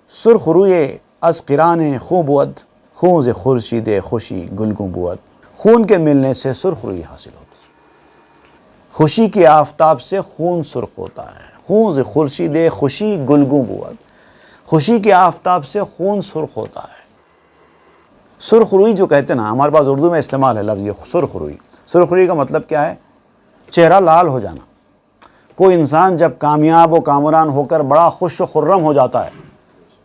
سرخ روئے از قران خوب بود، خون ز خورشید خوشی گلگوں بود۔ خون کے ملنے سے سرخ روئی حاصل ہوتی ہے۔ خوشی کی آفتاب سے خون سرخ ہوتا ہے۔ خون ز خورشید خوشی گلگوں بود، خوشی کی آفتاب سے خون سرخ ہوتا ہے۔ سرخ روئی جو کہتے ہیں نا، ہمارے پاس اردو میں استعمال ہے لفظ یہ سرخ روئی۔ سرخ روئی کا مطلب کیا ہے؟ چہرہ لال ہو جانا۔ کوئی انسان جب کامیاب و کامران ہو کر بڑا خوش و خرم ہو جاتا ہے،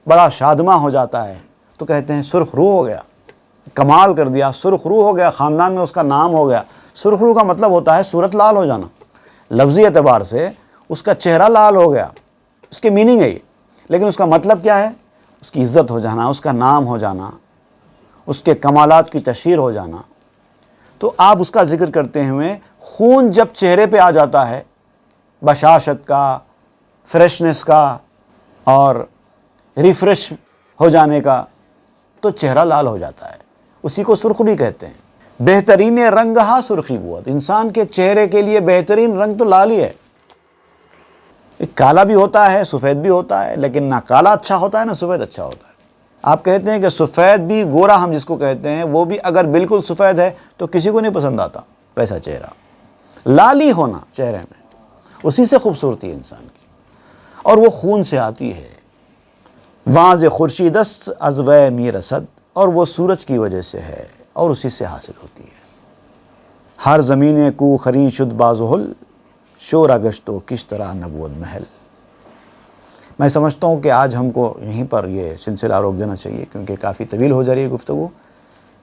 بڑا شادماں ہو جاتا ہے، تو کہتے ہیں سرخ رو ہو گیا، کمال کر دیا، سرخ رو ہو گیا، خاندان میں اس کا نام ہو گیا۔ سرخ رو کا مطلب ہوتا ہے صورت لال ہو جانا، لفظی اعتبار سے اس کا چہرہ لال ہو گیا، اس کے میننگ ہے یہ، لیکن اس کا مطلب کیا ہے؟ اس کی عزت ہو جانا، اس کا نام ہو جانا، اس کے کمالات کی تشہیر ہو جانا۔ تو آپ اس کا ذکر کرتے ہوئے خون جب چہرے پہ آ جاتا ہے، بشاشت کا، فریشنس کا اور ریفریش ہو جانے کا، تو چہرہ لال ہو جاتا ہے، اسی کو سرخی کہتے ہیں۔ بہترین رنگ ہا سرخی بوت، انسان کے چہرے کے لیے بہترین رنگ تو لال ہی ہے۔ کالا بھی ہوتا ہے، سفید بھی ہوتا ہے، لیکن نہ کالا اچھا ہوتا ہے نہ سفید اچھا ہوتا ہے۔ آپ کہتے ہیں کہ سفید بھی، گورا ہم جس کو کہتے ہیں، وہ بھی اگر بالکل سفید ہے تو کسی کو نہیں پسند آتا ویسا چہرہ۔ لالی ہونا چہرے میں، اسی سے خوبصورتی ہے انسان کی، اور وہ خون سے آتی ہے۔ واز خورشید است از وی می رسد، اور وہ سورج کی وجہ سے ہے اور اسی سے حاصل ہوتی ہے۔ ہر زمین کو خری شد بازحل، شور گشت و کش طرح نبود محل۔ میں سمجھتا ہوں کہ آج ہم کو یہیں پر یہ سلسلہ روک دینا چاہیے، کیونکہ کافی طویل ہو جا رہی ہے گفتگو۔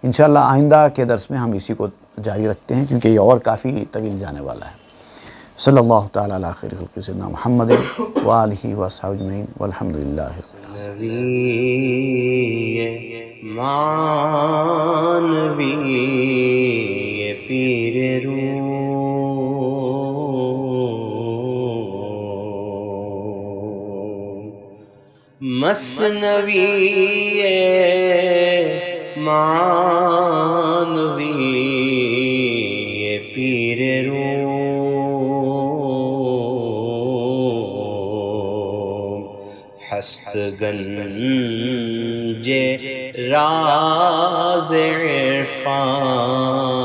انشاءاللہ آئندہ کے درس میں ہم اسی کو جاری رکھتے ہیں، کیونکہ یہ اور کافی طویل جانے والا ہے۔ صلی اللہ تعالیٰ علی خیر خلق سیدنا محمد وآلہ وصحبہ اجمعین والحمد للہ۔ نبی معنوی پیر روم، مثنوی معنوی پیر روم، ہست گنج راز عرفان